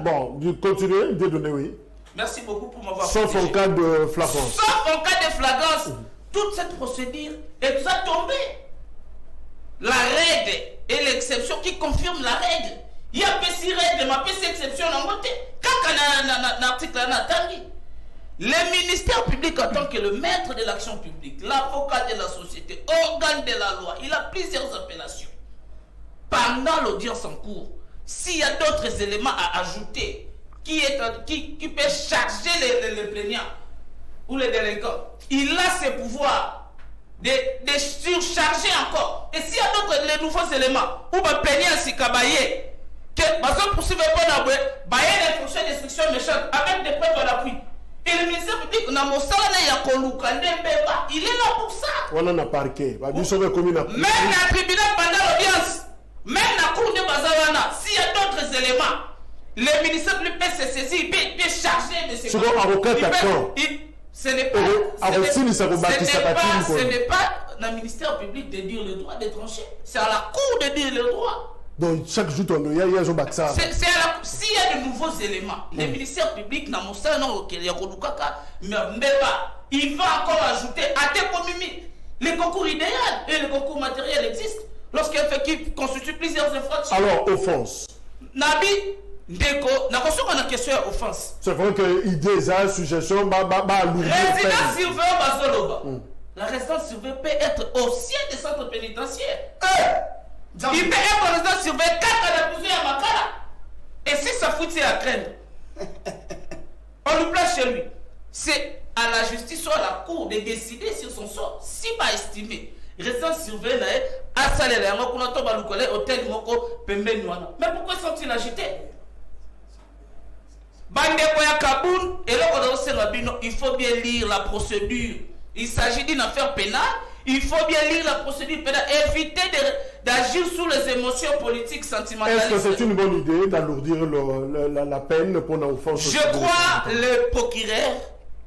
Bon, continuez, dédonnez, oui. Merci beaucoup pour m'avoir sauf en cas de flagrance. Sauf en cas de flagrance, toute cette procédure est déjà tombée. La règle et l'exception qui confirment la règle. Il y a PC règle, ma PC exception en côté. Quand on a un article là, le ministère public en tant que le maître de l'action publique, l'avocat de la société, organe de la loi, il a plusieurs appellations. Pendant l'audience en cours, s'il y a d'autres éléments à ajouter qui peut charger les plaignants ou les délinquants, il a ses pouvoirs de surcharger encore. Et s'il y a d'autres les nouveaux éléments, ou va plaignant si kabaye, que parce que poursuivre pas les fonctions d'instruction méchante avec des preuves à l'appui. Et le ministère public, il est là pour ça. On en a parqué. Même dans le tribunal pendant l'audience, même dans la cour de Bazawana, s'il y a d'autres éléments, le ministère public peut se saisir, il peut charger de ces choses. Ce n'est pas le ministère public de dire le droit de trancher. C'est à la cour de dire le droit. Donc chaque jour, il y a un baxa. S'il y a de nouveaux éléments, le ministère public n'a pas il va encore ajouter à tes communes. Les concours idéal et les concours matériels existent. Lorsqu'un fait qui constitue plusieurs infractions. Alors, offense. Nabi, Ndeko, n'a pas sur une question offense. C'est vrai que idée, ça, suggestion, résidence surveillée Bazoloba. La résidence surveillée peut être au sein des centres pénitentiaires. Il peut être résidence surveillée 4 à la poussière à Makala. Et si ça fout, c'est à craindre. On lui place chez lui. C'est à la justice ou à la cour de décider sur son sort. Si pas estimé, résidence surveillée, à salaire, hôtel Moko, Pembe Nouana. Mais pourquoi sont-ils agités? Il faut bien lire la procédure. Il s'agit d'une affaire pénale. Il faut bien lire la procédure pénale. Éviter d'agir sous les émotions politiques sentimentalistes. Est-ce que c'est une bonne idée d'alourdir la peine pour l'offense? Je crois le procureur,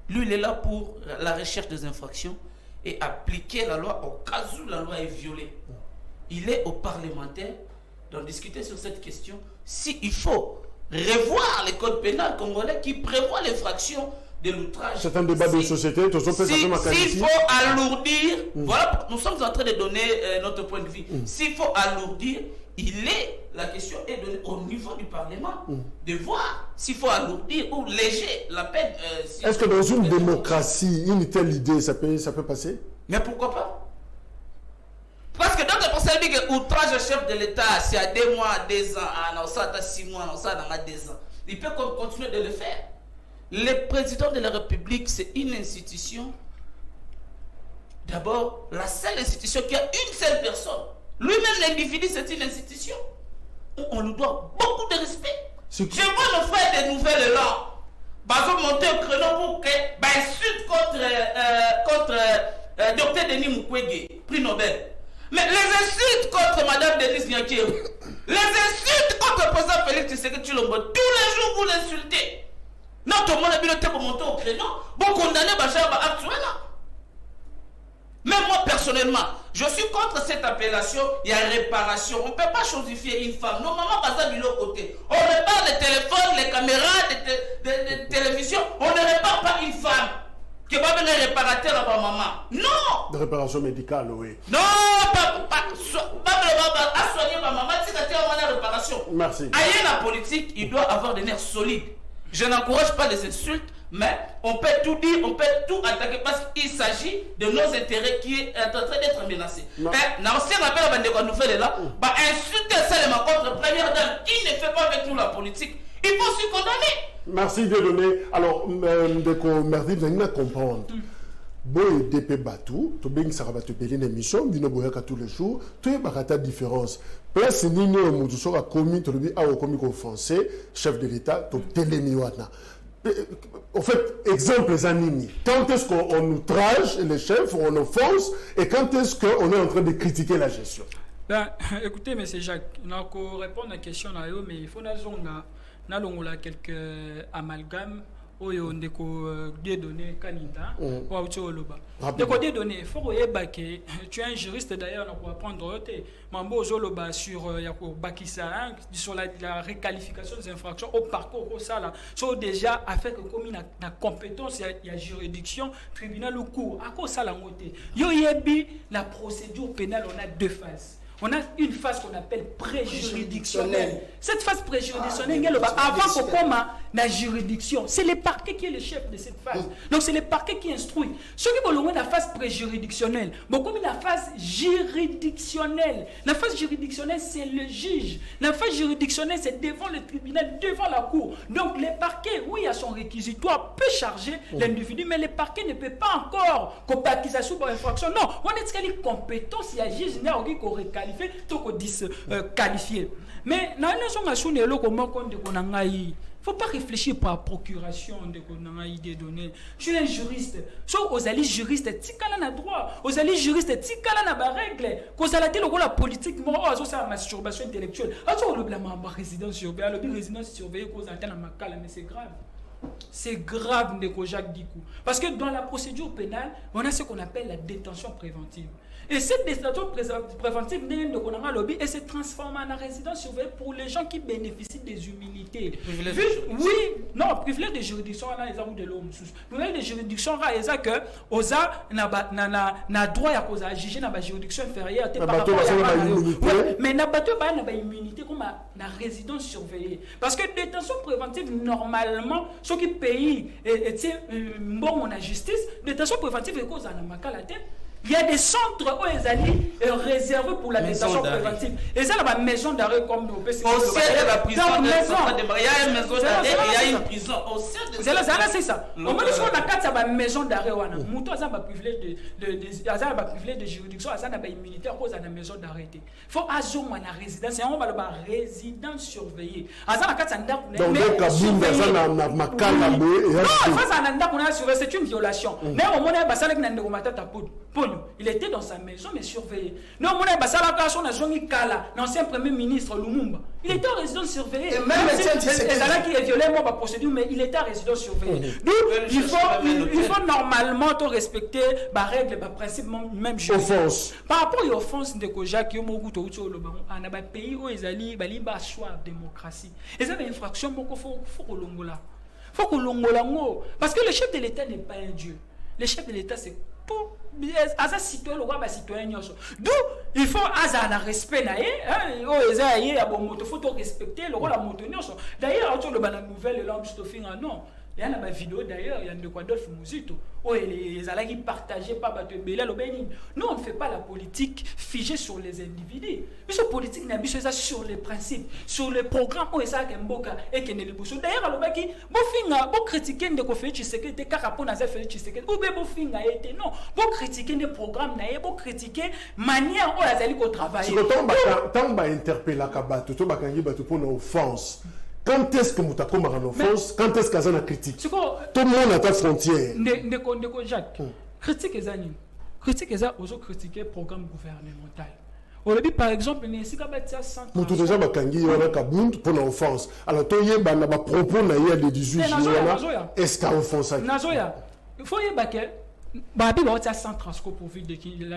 lui, il est là pour la recherche des infractions et appliquer la loi au cas où la loi est violée. Il est aux parlementaires d'en discuter sur cette question. S'il faut revoir les codes pénals congolais qui prévoient l'infraction de l'outrage. C'est un débat de société. S'il faut alourdir, voilà, nous sommes en train de donner notre point de vue. S'il faut alourdir, la question est donnée au niveau du Parlement de voir s'il faut alourdir ou léger la peine. Est-ce que dans une démocratie, une telle idée, ça peut passer? Mais pourquoi pas? Parce que dans le conseil dit que outrage au chef de l'État, c'est à 2 mois, 2 ans, à 6 mois, à 2 ans. Il peut continuer de le faire. Le président de la République, c'est une institution. D'abord, la seule institution qui a une seule personne. Lui-même, l'individu, c'est une institution. On lui doit beaucoup de respect. Je vois le faire des nouvelles là. Bazo monter au créneau pour que insulte contre Dr Denis Mukwege, prix Nobel. Mais les insultes contre Madame Denise Nyakiro, les insultes contre le président Félix Tshisekedi Tshilombo, tous les jours vous l'insultez. Non, tout le monde a bien été pour monter au créneau, pour condamner Bachar actuel. Même moi personnellement, Je suis contre cette appellation, il y a réparation. On ne peut pas chosifier une femme. Nos mamans passent de l'autre côté. On répare les téléphones, les caméras, les télévisions. On ne répare pas une femme. Qui va venir réparateur à ma maman. Non! De réparation médicale, oui. Non, pas soigner ma maman, c'est la réparation. Merci. Ailleurs, la politique, il doit avoir des nerfs solides. Je n'encourage pas les insultes, mais on peut tout dire, on peut tout attaquer parce qu'il s'agit de nos intérêts qui est en train d'être menacés. Mais, si on appelle la bande de nouvelles là, insulter seulement contre première dame qui ne fait pas avec nous la politique, il faut se condamner. Merci de donner. Alors, merci de comprendre. Boy DP Batou, tu bien ça va te payer une émission, bino boyaka tous les jours, tu es barata différence. Place nini au mutu sera commis, tu le au commis offensé, chef de l'État, tu télémiwana. En fait, exemple les animés. Quand est-ce qu'on outrage les chefs, on offense, et quand est-ce qu'on est en train de critiquer la gestion? Ben, écoutez, M. Jacques, on a répondre à la question, mais il faut que quelques amalgames. Oyo ndeko des données kanita wa utoloba ndeko des données faut oyeba que tu es un juriste d'ailleurs on va apprendre mambo ozoloba sur yako bakisa sur la réqualification des infractions au parcours au sala so déjà afin que comme na compétence il y a juridiction tribunal ou cour à quoi sala ngote yo yebi la procédure pénale on a deux phases. On a une phase qu'on appelle préjuridictionnelle. Cette phase préjuridictionnelle, avant qu'on commence la juridiction, c'est le parquet qui est le chef de cette phase. Donc c'est le parquet qui instruit. Ceux qui veulent la phase préjuridictionnelle, comme la phase juridictionnelle. La phase juridictionnelle, c'est le juge. La phase juridictionnelle, c'est devant le tribunal, devant la cour. Donc le parquet, oui, à son réquisitoire, peut charger l'individu, mais le parquet ne peut pas encore qu'on accusation pour infraction. Non, on est ce qu'il compétence, il y a juge, il y a qualifié, qualifié. Mais dans il ne faut pas réfléchir par procuration de données. Je suis un juriste. Soit aux alliés juristes, tikala na droit. Aux alliés juristes, tikala na ba règle. Quand ça la dit la politique, moi, ça la masturbation intellectuelle. Alors le blâme ma résidence surveillée, le résidence surveillée cause antenne à Makala, mais c'est grave. C'est grave, Ndeko Jacques Dikou. Parce que dans la procédure pénale, on a ce qu'on appelle la détention préventive. Et cette détention préventive elle se transforme en résidence surveillée pour les gens qui bénéficient des humilités. Oui, non, privilège de juridiction, là, ils ont de l'homme. Privilège de juridiction, là, ils ont que, osa, na droit à cause à juger dans la juridiction inférieure. Mais n'a pas de immunité comme la résidence surveillée. Parce que détention préventive, normalement, ceux qui payent, bon, on a justice, détention préventive est cause à la tête. Il y a des centres où ils allaient réservés pour la détention préventive. Et ça, la maison d'arrêt comme nous. Au sein de la prison, il y a une maison d'arrêt et il y a une prison. C'est ça. Au moins, si on a quatre maison d'arrêt, Mouton a un privilège de juridiction, il a une immunité à cause de la maison d'arrêt. Il faut azoumer la résidence. Et on va la résidence surveillée. Donc, c'est une violation. Mais au moins, il était dans sa maison, mais surveillé. Non, mon l'ancien premier ministre Lumumba, il était en résidence surveillée. Et même qui est violé, moi, ma procédure, mais il était en résidence surveillée. Donc, il faut normalement respecter les règles, les principes, même juridiques. Par rapport aux offenses de Kojak, il y a un pays où ils allaient choix démocratie. Et ça, c'est une infraction, il faut que l'ongola. Parce que le chef de l'État n'est pas un dieu. Le chef de l'État, c'est pour asa citoyen le roi ba citoyen nyoso d'où il faut asa na respect na o eza ye ya bon moto faut respecter le roi la moto nyoso d'ailleurs autour de la nouvelle langue stoffing non il y a une vidéo d'ailleurs il y a de Adolphe Muzito où les alliés partagés par Batebela le Bénin. Nous on ne fait pas la politique figée sur les individus. Mais ce politique n'a pas sur les principes, sur le programme où ça Kemboka et Keneli Bousso. D'ailleurs le baki bofinga bo critiquer de Kofi Tshisekedi karapo na za Félix Tshisekedi ou be bofinga été non bo critiquer des programmes na bo critiquer manière où azali ko travailler. Tant ba interpeller la kabato to bakangi bato pour une offense. Quand est-ce que Moutako m'a en offense? Quand est-ce qu'il y a une critique? Tout le monde a ta frontière. Ndeko Jacques, critique les années. Critique les années, aux critiquer le programme gouvernemental. Aujourd'hui, par exemple, il y a un centre. Nous avons déjà bakangi yona kabund pour une offense. Alors, toi, il y a des propos de 18 juillet. Est-ce qu'il y a une offense? Nazoya, il faut y avoir un centre transco pour la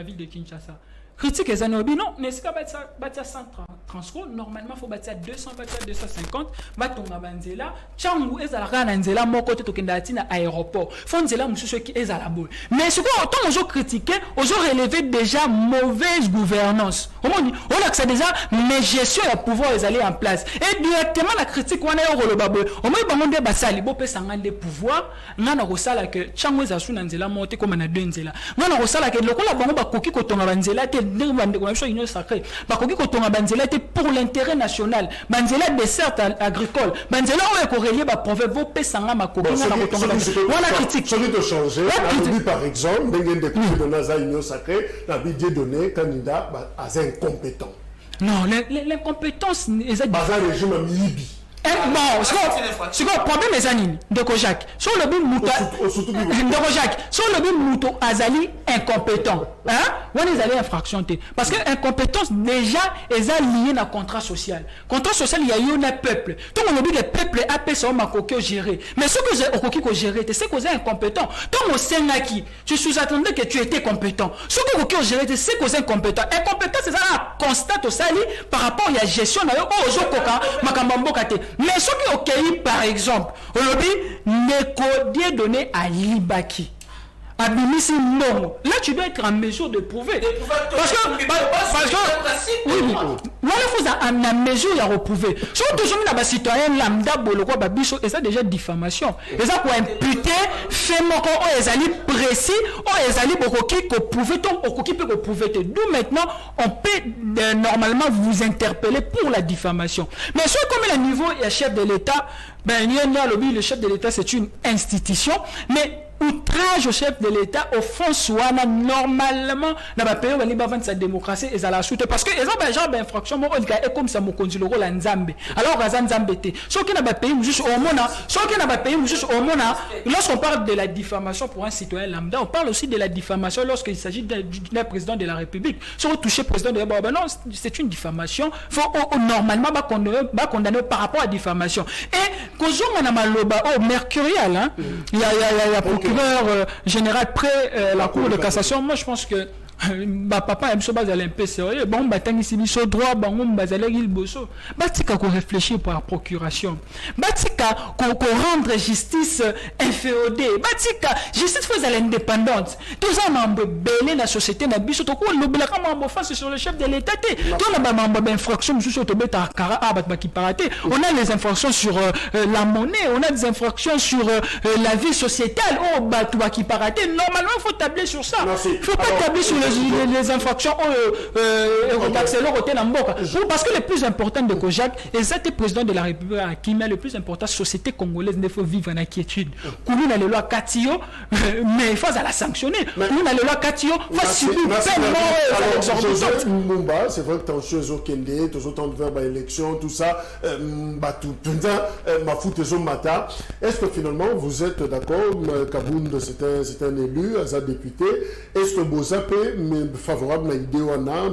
ville de Kinshasa. critique les anobis non n'est-ce pas bâtir 100 transport normalement faut bâtir 200 bâtir 250 batonga banzela changu ezalaka na nzela moko te tokenda tina aéroport font nzela mususu qui ezala boy mais ce que autant on critiquer on relever déjà mauvaise gouvernance on dit on a que ça déjà mais gestion et pouvoir les aller en place et directement la critique on a roloba boy on dit bango de basali bo pesa ngande pouvoir ngana kosala que changu ezasu na nzela mote comme na deux nzela ngana kosala que lokola bango bakoki kotonga banzela te union sacrée bakoki kotonga banzela te pour l'intérêt national banzela dessert agricole banzela o ekorelier ba province vo pesanga makoki na kotonga wana critique celui de changer par exemple ndenge de de naza union sacrée la bidé donné candidat à incompétent non l'incompétence est un régime miyibi bon c'est quoi problème les anines de Kojak sur le but muto de Kojak sur le but muto azali incompétent hein on est allé infraction parce que incompétence déjà est lié à contrat social il y a eu un peuple tout le but le peuple a payé son makoki gérer mais ce que j'ai okoki ko gérer c'est que c'est incompétent donc au senaki tu sous-attendais que tu étais compétent ce que okoki gérer c'est que c'est incompétent c'est ça constate au sali par rapport à la gestion na yo ozokoka makambambo kate mais ce qui est ok, par exemple, aujourd'hui, n'est donné à Libaki. Abimisi non. Là, tu dois être en mesure de prouver. Parce que oui, il faut en mesure de reprouver. Surtout toujours dans les citoyens lambda boloko babiso et ça déjà diffamation. Et ça pour imputer fait moko o ezali précis o ezali bokoki ko prouver ton okoki peut prouver. D'où maintenant on peut normalement vous interpeller pour la diffamation. Mais soit comme le niveau est chef de l'État, ben le chef de l'État c'est une institution, mais outrage au chef de l'État au fond soit normalement dans le pays où il va vendre sa démocratie et ça la soute parce que ils ont un genre d'infraction moi on dit comme ça mon consul rôle en Nzambe alors Razan Nzambe te ce qui n'a pas pays juste au mona ce qui n'a pas pays juste au mona lorsqu'on parle de la diffamation pour un citoyen lambda on parle aussi de la diffamation lorsqu'il s'agit d'un président de la République si on touche président de la non c'est une diffamation faut normalement condamner par rapport à diffamation et quand on a maloba au mercurial hein il y a procureur général près la cour de cassation moi je pense que papa aime se baser un peu sérieux bon batangi si biso droit bango bazala il bosso batika ko réfléchir par procuration batika ko rendre justice inféodée batika justice faut aller indépendante tout ça mambo belé la société na biso to ko lobela ka mambo face sur le chef de l'état tout na ba mambo d'infraction sur to beta kara abat qui paraté on a les infractions sur la monnaie on a des infractions sur la vie sociétale oh batu qui paraté normalement il faut tabler sur ça il faut pas tabler sur les infractions parce que le plus important de Kojak et c'était président de la République qui met le plus important société congolaise ne faut vivre en inquiétude Koulouna le loi Katio mais il faut la sanctionner Koulouna le loi Katio faut subir c'est vrai que tension Zokende tous autant de verbes à élection tout ça ma foute mata est-ce que finalement vous êtes d'accord Kabound c'est un élu un député est-ce que Bozapé mais favorable à l'idée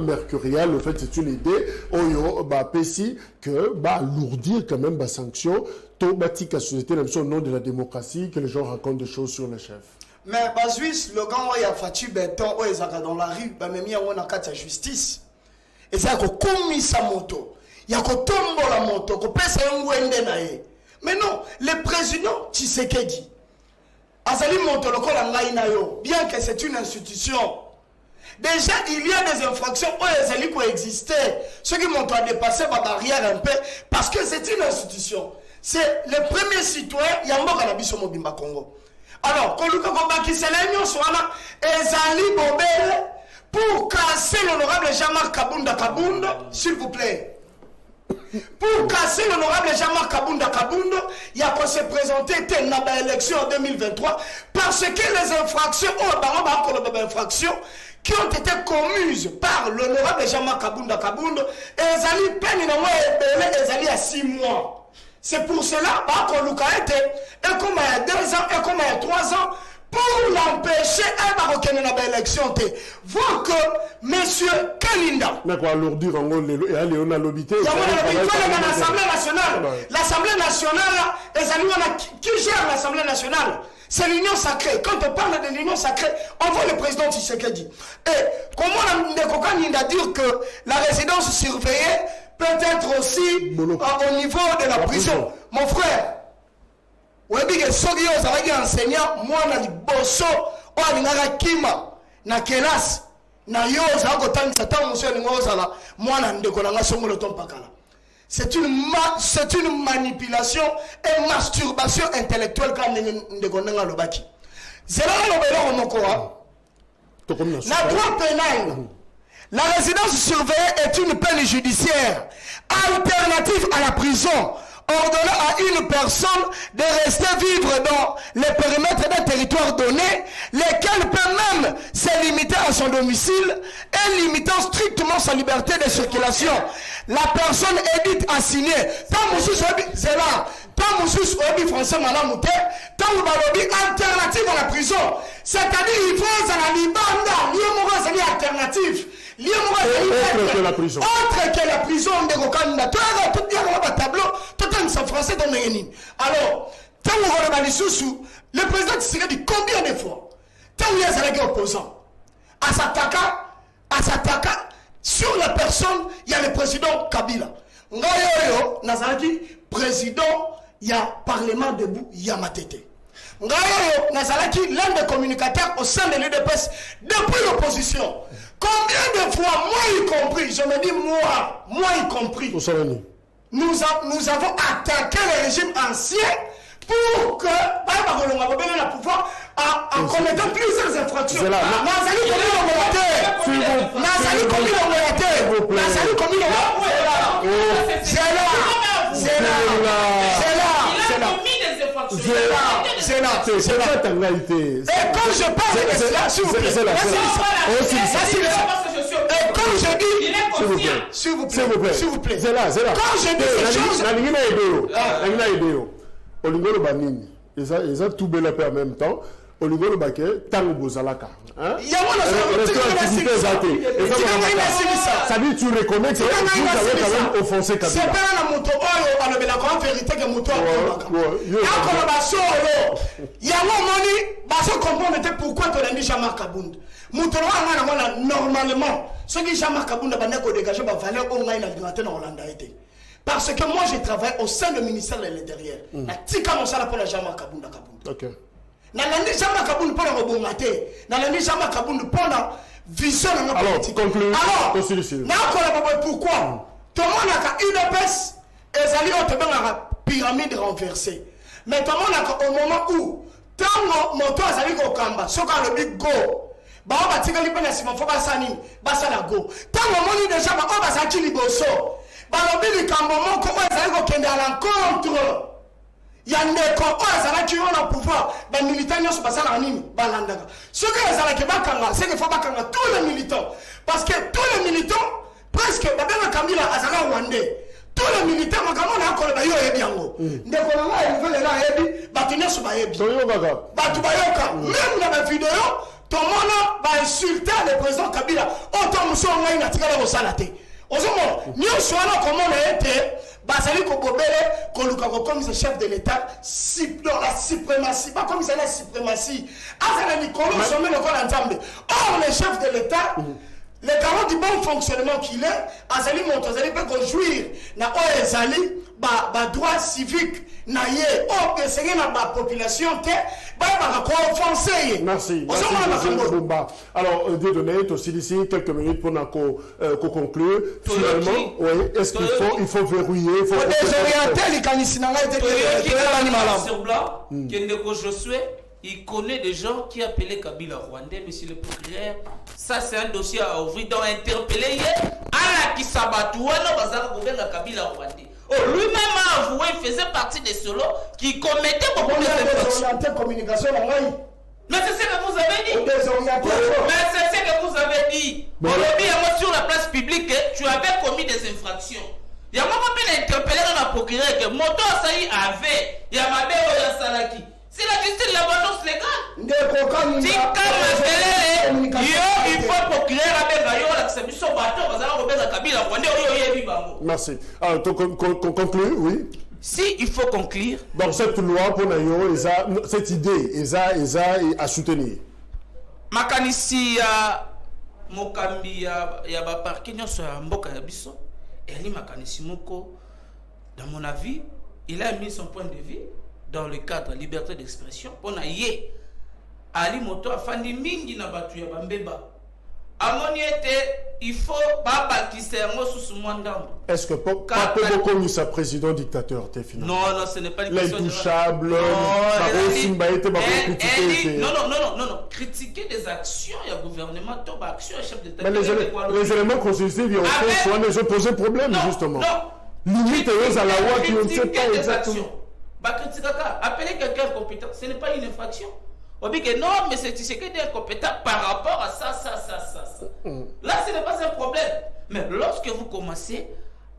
mercurial le fait c'est une idée oyo pessi que alourdir quand même sanction to batik à société même au nom de la démocratie que les gens racontent des choses sur le chef mais Suisse le gars il a Fatu Benton dans la rue même on a carte justice et ça ko komisa moto il y a ko tombo la moto ko pesa ngwende nae mais non le président Tshisekedi azali moto lokola ngai na yo bien que c'est une institution. Déjà, il y a des infractions où elles coexister. Ceux qui m'ont dépassé ma barrière un peu, parce que c'est une institution. C'est le premier citoyen, il y a un mot à la biso Mobimba Congo. Alors, quand Luka Kobaki, c'est l'union soit là, Ezali Bobel, pour casser l'honorable Jean-Marc Kabunda, s'il vous plaît. Pour casser l'honorable Jean-Marc Kabunda, il y a qu'on s'est présenté dans l'élection en 2023, parce que les infractions, qui ont été commises par l'honorable Jean-Marc Kabunda, Ezali peine Ezali à 6 mois. C'est pour cela qu'on Luka était, et comme il y a 2 ans, et comme il y a 3 ans, pour l'empêcher à l'élection. Voir que monsieur Kalinda. D'accord, alourdir en gros, il y a Léona Lobité. Il y a l'Assemblée nationale. L'Assemblée nationale, qui gère l'Assemblée nationale? C'est l'union sacrée. Quand on parle de l'union sacrée, on voit le président Tshisekedi. Et comment on a dire que la résidence surveillée peut être aussi au niveau de la prison. Mon frère, oui, que Sogio Zaragi enseignant, moi, on a dit Bosso, on a Kima, na Kelas, na Yosa, Satan, monsieur, moi, on a Songo le Tompakala. C'est une manipulation et masturbation intellectuelle quand on a le baki. C'est là le droit pénal. La résidence surveillée est une peine judiciaire alternative à la prison, ordonnant à une personne de rester vivre dans les périmètres d'un territoire donné, lequel peut même se limiter à son domicile et limitant strictement sa liberté de circulation. La personne est dite assignée. C'est là. Tant que français malamouté, tant que alternative à la prison. C'est-à-dire il faut à la libanda, il y a alternative. Autre que la prison. Autre que la prison de Rokanda. Tu as tout dire dans le tableau, tout en français dans le Ménin. Alors, tant que le président Tshisekedi dit combien de fois, tant qu'il y a des opposants, à s'attaquer sur la personne, il y a le président Kabila. Ngayo Nazaraki, président, il y a Parlement debout, il y a Matete. Ngayo Nazaraki, l'un des communicateurs au sein de l'UDPS depuis l'opposition. Combien de fois, moi y compris, je me dis moi y compris, nous avons attaqué le régime ancien pour que, la pouvoir en commettant plusieurs infractions. C'est la tonalité. Et quand je parle de cela, s'il vous plaît, et quand je dis, s'il vous plaît, quand je dis ces choses, Olingolo Banini, ils ont tout belé en même temps. Olingolo Baké, Tango Bozalaka. Il y a ça dit, tu reconnais que vous avez quand même offensé Kabila. C'est pas la moto, la grande vérité que moto a il y a un moment, je comprends pourquoi tu as dit Jean-Marc Kabound. Normalement, ceux qui Jean-Marc Kabound ont dégagé ma valeur au moins la liberté dans Hollande. Parce que moi, je travaille au sein du ministère de l'Intérieur. La tika mon sala pour la Jean-Marc Kabound. Ok. Nalandi Jean-Marc Kabound pour la rebongater. Nalandi Jean-Marc Kabound pour la vision de notre politique. Alors, pourquoi tout le monde a une épaisse et ça lui a été la pyramide renversée. Mais tout le monde a au moment où tant que moto a sali au kamba, ce qu'on a le big go. Bah on va tirer les peines à Simon Fobasani, Basala go. Tant que mon déjà, bah on va s'acheter les bosso. Bah le big cambo, comment ça va qu'on est à l'encontre. Il y a des gens qui ont le pouvoir. Les militants ne sont pas ça en ligne. Ce que les Alakebakanga, c'est qu'il faut pas tous les militants. Parce que tous les militants, presque, Babel Kamila Azara Rwandais. Tous les militants, on a encore le bayo et bien. Des Kolanga, ils veulent la Ebi, Batunia Subayebi. Batubayoka. Même dans la vidéo, tout le monde va insulter le président Kabila. Autant nous sommes en train de se salater. Ozomona, nous sommes comment on a été. Basali Kobobele, comme le chef de l'État, dans la suprématie, pas comme c'est la suprématie. Azala Nicolas, sommet le corps ensemble. Or, le chef de l'État, le garant du bon fonctionnement qu'il est, Azali Montozali peut jouir na Oezali, droit civique, na ye, c'est la population qui est Merci. Alors, Dieudonné, tu aussi d'ici quelques minutes pour conclure. Finalement, oui, est-ce qu'il faut verrouiller, il faut désorienter les canissinanga sur blanc, Kendeko Josué, il connaît des gens qui appelaient Kabila Rwandais, monsieur le procureur. Ça, c'est un dossier à ouvrir, donc interpeller à la Kisabatouana, Bazar Gouverne Kabila Rwandais. Oh, lui-même a avoué, il faisait partie des solos qui commettaient beaucoup de communication. Mais c'est ce que vous avez dit. Mais c'est ce que vous avez dit. Sur la place publique, tu avais commis des infractions. Il y a moi qui interpellé dans la procureure que Moto Asaï avait. Il y a ma belle Salaki. C'est la justice de l'abondance légale. Il faut procurer Merci. Alors, conclue, oui. Si il faut conclure. Donc cette loi pour Nayo, cette idée, à soutenir. Makanisi ya mokambi ya ba parking nyonso ya mboka ya biso. Eli makanisi moko, dans mon avis, il a mis son point de vue dans le cadre de liberté d'expression. Pour na ye ali moto afandi mingi na batu ya bambeba. Amoni ete il faut baptiser yango susu mwandambo. Est-ce que pas beaucoup sa président dictateur t'es finalement? Non, ce n'est pas une question l'intouchable. Non. Critiquer des actions, il y a gouvernement, top action, chef d'État. Mais les éléments constitutifs, ils ont déjà posé problème, justement. Non. Limite à la loi qui ne sait pas exactement. Appeler quelqu'un compétent, ce n'est pas une infraction. On dit que non, mais c'est Tshisekedi incompétent par rapport à ça. Là, ce n'est pas un problème. Mais lorsque vous commencez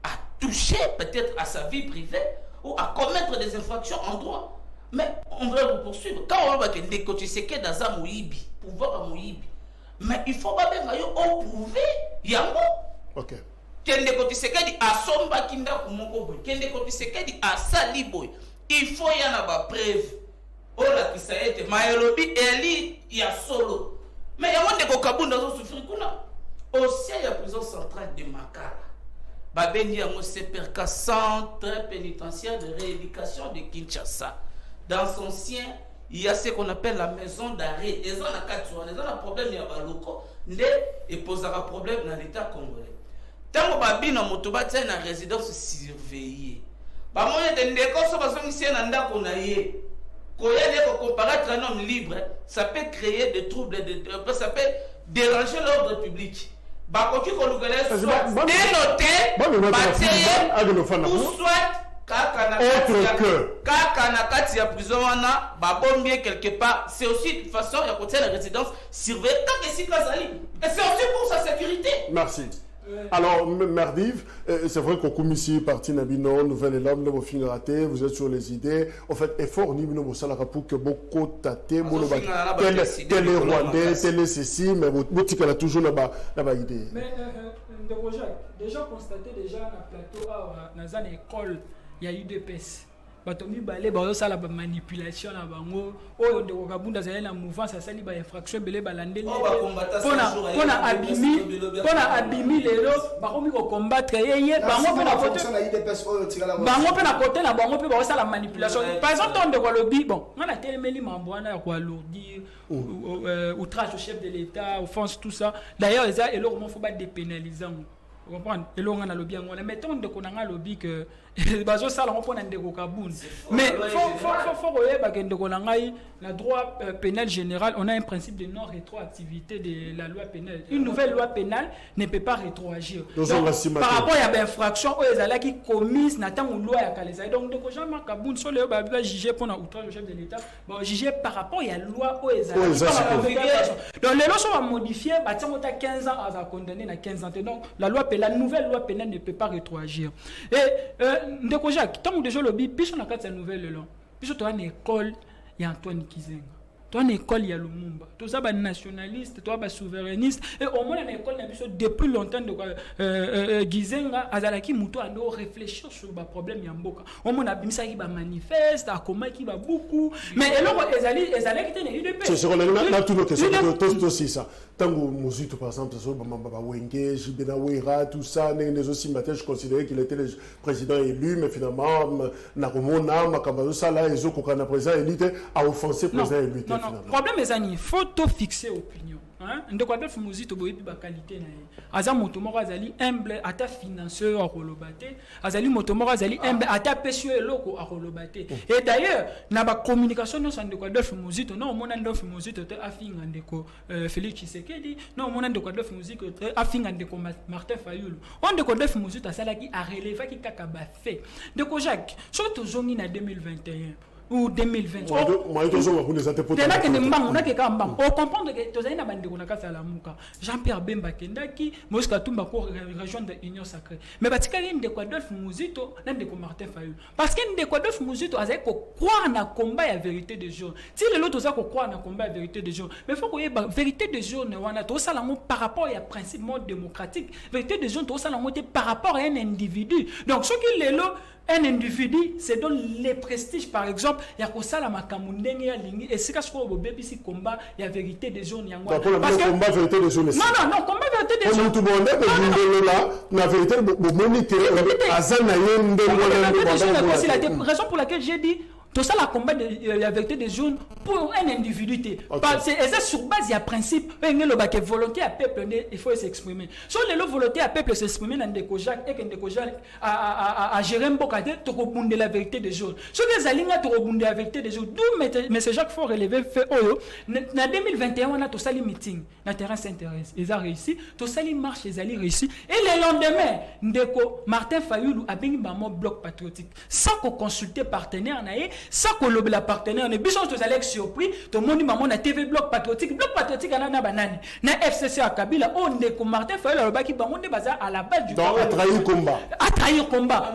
à toucher peut-être à sa vie privée ou à commettre des infractions en droit, mais on va vous poursuivre. Quand on va que Tshisekedi dans un Mouibi, pouvoir à Mouibi, mais il faut pas bien prouver. Yango. Ok. Kende Tshisekedi a somba kinda kumoko. Kende Tshisekedi a sali boy. Il faut y en avoir preuve. Oh la qui ça a été Maïlobi Eli ya solo. Mais il y a un de Kabunda qui souffre kuna. Aussi il y a prison centrale de Makala. Babendi yango CPRK centre pénitentiaire de rééducation de Kinshasa. Dans son sien, il y a ce qu'on appelle la maison d'arrêt. Ils ont la katouane, ils ont un problème il y a baloko. Ndé et posera problème dans l'état congolais. Tango babi na motoba tient na résidence surveillée. Ba moyen de ndeko so baso ici na ndako na ye. Comparaître un homme libre, ça peut créer des troubles, ça peut déranger l'ordre public. Bakoki Kolugale soit dénoté, ou soit Kakana prison babombier quelque part. C'est aussi une façon de continuer la résidence surveillée. Et c'est aussi pour sa sécurité. Merci. Alors, Merdiv, c'est vrai qu'au commissaire parti Nabino, Nouvelle-Élame, vous êtes sur les idées. En fait, effort Nibino Bosalara pour que beaucoup tâté, tel les Rwandais, tel les ceci, mais vous dites qu'elle a toujours la idée. Mais, déjà constaté, déjà, dans le plateau, dans une école, il y a eu des PES. Batomi balé ba ça la manipulation na bango oyo de kokabunda za na mouvance ça sali ba infraction belé balandeli pona abimi lelo ba komi ko combattre yeye bango pe na côté bango pe na côté na bango pe ba ça la manipulation par exemple on de ko lobby bon on a telemeli mambwana ya ko alourdir outrage au chef de l'état offense tout ça d'ailleurs les a et leur faut pas dépénaliser. Vous comprenez? Et là, on a lobby. Mettons qu'on a un lobby que. Ça, on prend un déco kaboun. Mais faut regarder le droit pénal général. On a un principe de non-rétroactivité de la loi pénale. Une nouvelle loi pénale ne peut pas rétroagir. Donc, par rapport à l'infraction, ils qui commise n'attend une loi à Kaleza. Donc, Jean-Marc Kaboun, sur le bas jugé pour un outrage au chef de l'État, jugé par rapport à la loi aux donc, les lois sont modifiées. On a 15 ans à condamner à 15 ans. Donc, la nouvelle loi pénale ne peut pas rétroagir. Et Ndeko Jacques, tant que déjà le bi, puis on a quatre nouvelles là. Puis tu as une école, il y a Antoine Kizenga. Tu as une école, il y a Lumumba. Tu as un nationaliste, tu as un souverainiste. Et au moins, une école, depuis longtemps, Kizenga, Azalaki Mouto a réfléchir sur le problème Yamboka. Au moins, Abimsa qui va manifester, Akoma qui va beaucoup. Mais alors, Ezali qui était UDP. C'est sur la tout question aussi ça. Tango Mouzito, par exemple, Wenge, Jibena Ouira, tout ça, les aussi matin, je considérais qu'il était le président élu, mais finalement, Narumona, Makambazo, Sala, et Zokokana, président élu, a offensé le président élu. Non, le problème est qu'il faut fixer l'opinion. Donc, on a Mouzito, la qualité. Aza Motomora Azali, humble, ata financeur à Rolobate, Azali Motomora Azali, humble, ata pêcheur et loco à Rolobate. Et d'ailleurs, na ba communication, non, de quoi d'offre Mouzito, non, mon d'offre Mouzito, afin d'eko Félix Tshisekedi, non, mon de quoi d'offre Mouzito, afin d'eko Martin Fayoulou. On de quoi d'offre Mouzito, ça là qui a relevé qui kakaba fait. De quoi Jacques, surtout Zongi na 2021. Ou 2020. On comprend que tu as une bande de Jean-Pierre Bemba Kendaki, Mosca Tumba pour région de l'Union Sacrée. Mais Batikali de Quadolf Mouzito, n'a de Martin Fayoul. Parce qu'il de Quadolf Mouzito a croire dans le combat et la vérité des jours. Si les autres ont croire dans le combat et la vérité des jours, mais il faut que la vérité des jours, par rapport à un principe démocratique, vérité des jours, par rapport à un individu. Donc, ce qui est là, un individu se donne les prestiges, par exemple, il y a ça la makamundenge ya lingi et c'est parce que au bébé si combat il y a vérité des zones yango. Parce que combat vérité des zones. Non, combat vérité des zones. Tout le monde est là, la vérité bon moniteur azana yende la raison pour laquelle j'ai dit tout ça la combat de la vérité des zones pour un individu. C'est sur base il y a principe le volonté à peuple il faut s'exprimer. Sur les volonté à peuple s'exprimer dans des Kojak et que des Kojak à gérer un bocade to rebondir la vérité des zones. Sur les alignes to rebondir la vérité des zones. D'où mais Jacques faut relever fait oyo na 2021 on a tout ça les meetings na terrain s'intéresse ils ont réussi tout ça les marches ils allaient réussi et le lendemain ndeko Martin Fayulu a bengi bamo bloc patriotique sans qu'on consulter partenaire naé sans que le partenaire ne biso tous allez surpris tout le monde maman na TV bloc patriotique na banane na FCC à Kabila on ndeko Martin Fayulu le baki bango de bazar à la base du donc à trahir combat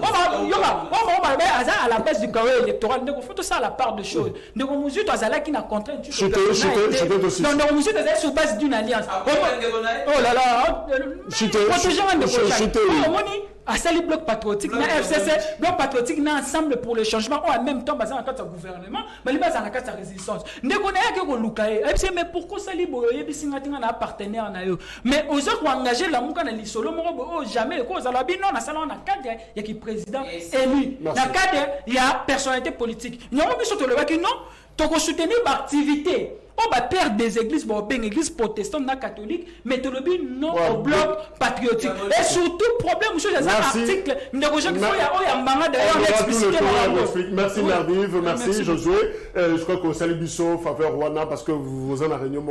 à la base du carré électoral ndeko faut tout ça à la part de choses ndeko muzu to azala qui na contraint donc muzu to sur base d'une alliance oh là là Asali bloc patriotique, na FCC, bloc patriotique, na ensemble pour le changement, en même temps, basé dans le gouvernement, mais il base dans la résistance. Ne connaît que Lukaï. Mais pourquoi ça libre, un partenaire na yo. Mais aux autres engagé la mouka na lisolo, jamais, cause à la non, na salon na cadre, il y a qui président élu. Na cadre, il y a personnalité politique. Nous avons vu sur le bac, non, tu as soutenir l'activité. On va perdre des églises, une église protestante, catholique, mais tu le dis non au bloc patriotique. Et surtout, problème, monsieur, c'est un article, merci Mervive, merci Josué. Je crois qu'au Salibiso, faveur Rwanda, parce que vous en avez réunion,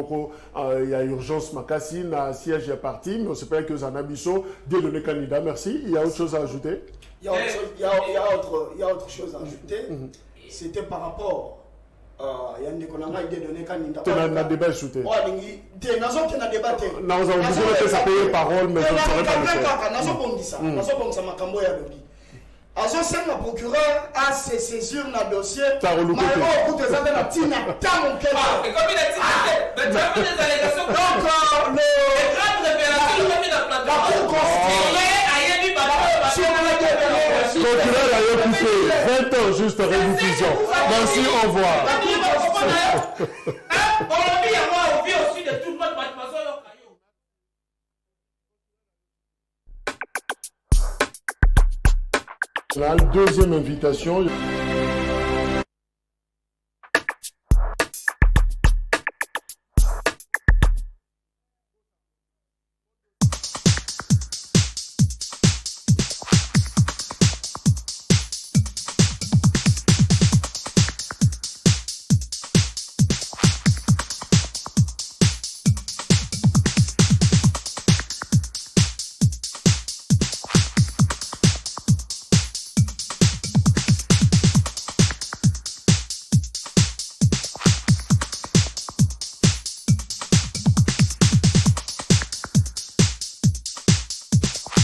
il y a urgence, Makassi, na siège est parti, mais on sait pas que Zanabiso, Dieu donné candidat. Merci. Il y a autre chose à ajouter? Il y a autre chose à ajouter. C'était par rapport. Il y a des données candidat. Tu as un débat ajouté. Tu as un débat. Nous avons besoin de sa parole, mais je ne saurais pas le faire. Le procureur a se saisir dans le dossier. Tu as relouqué. Donc, procureur a coupé 20 ans juste rediffusion. Merci, au revoir. La deuxième invitation.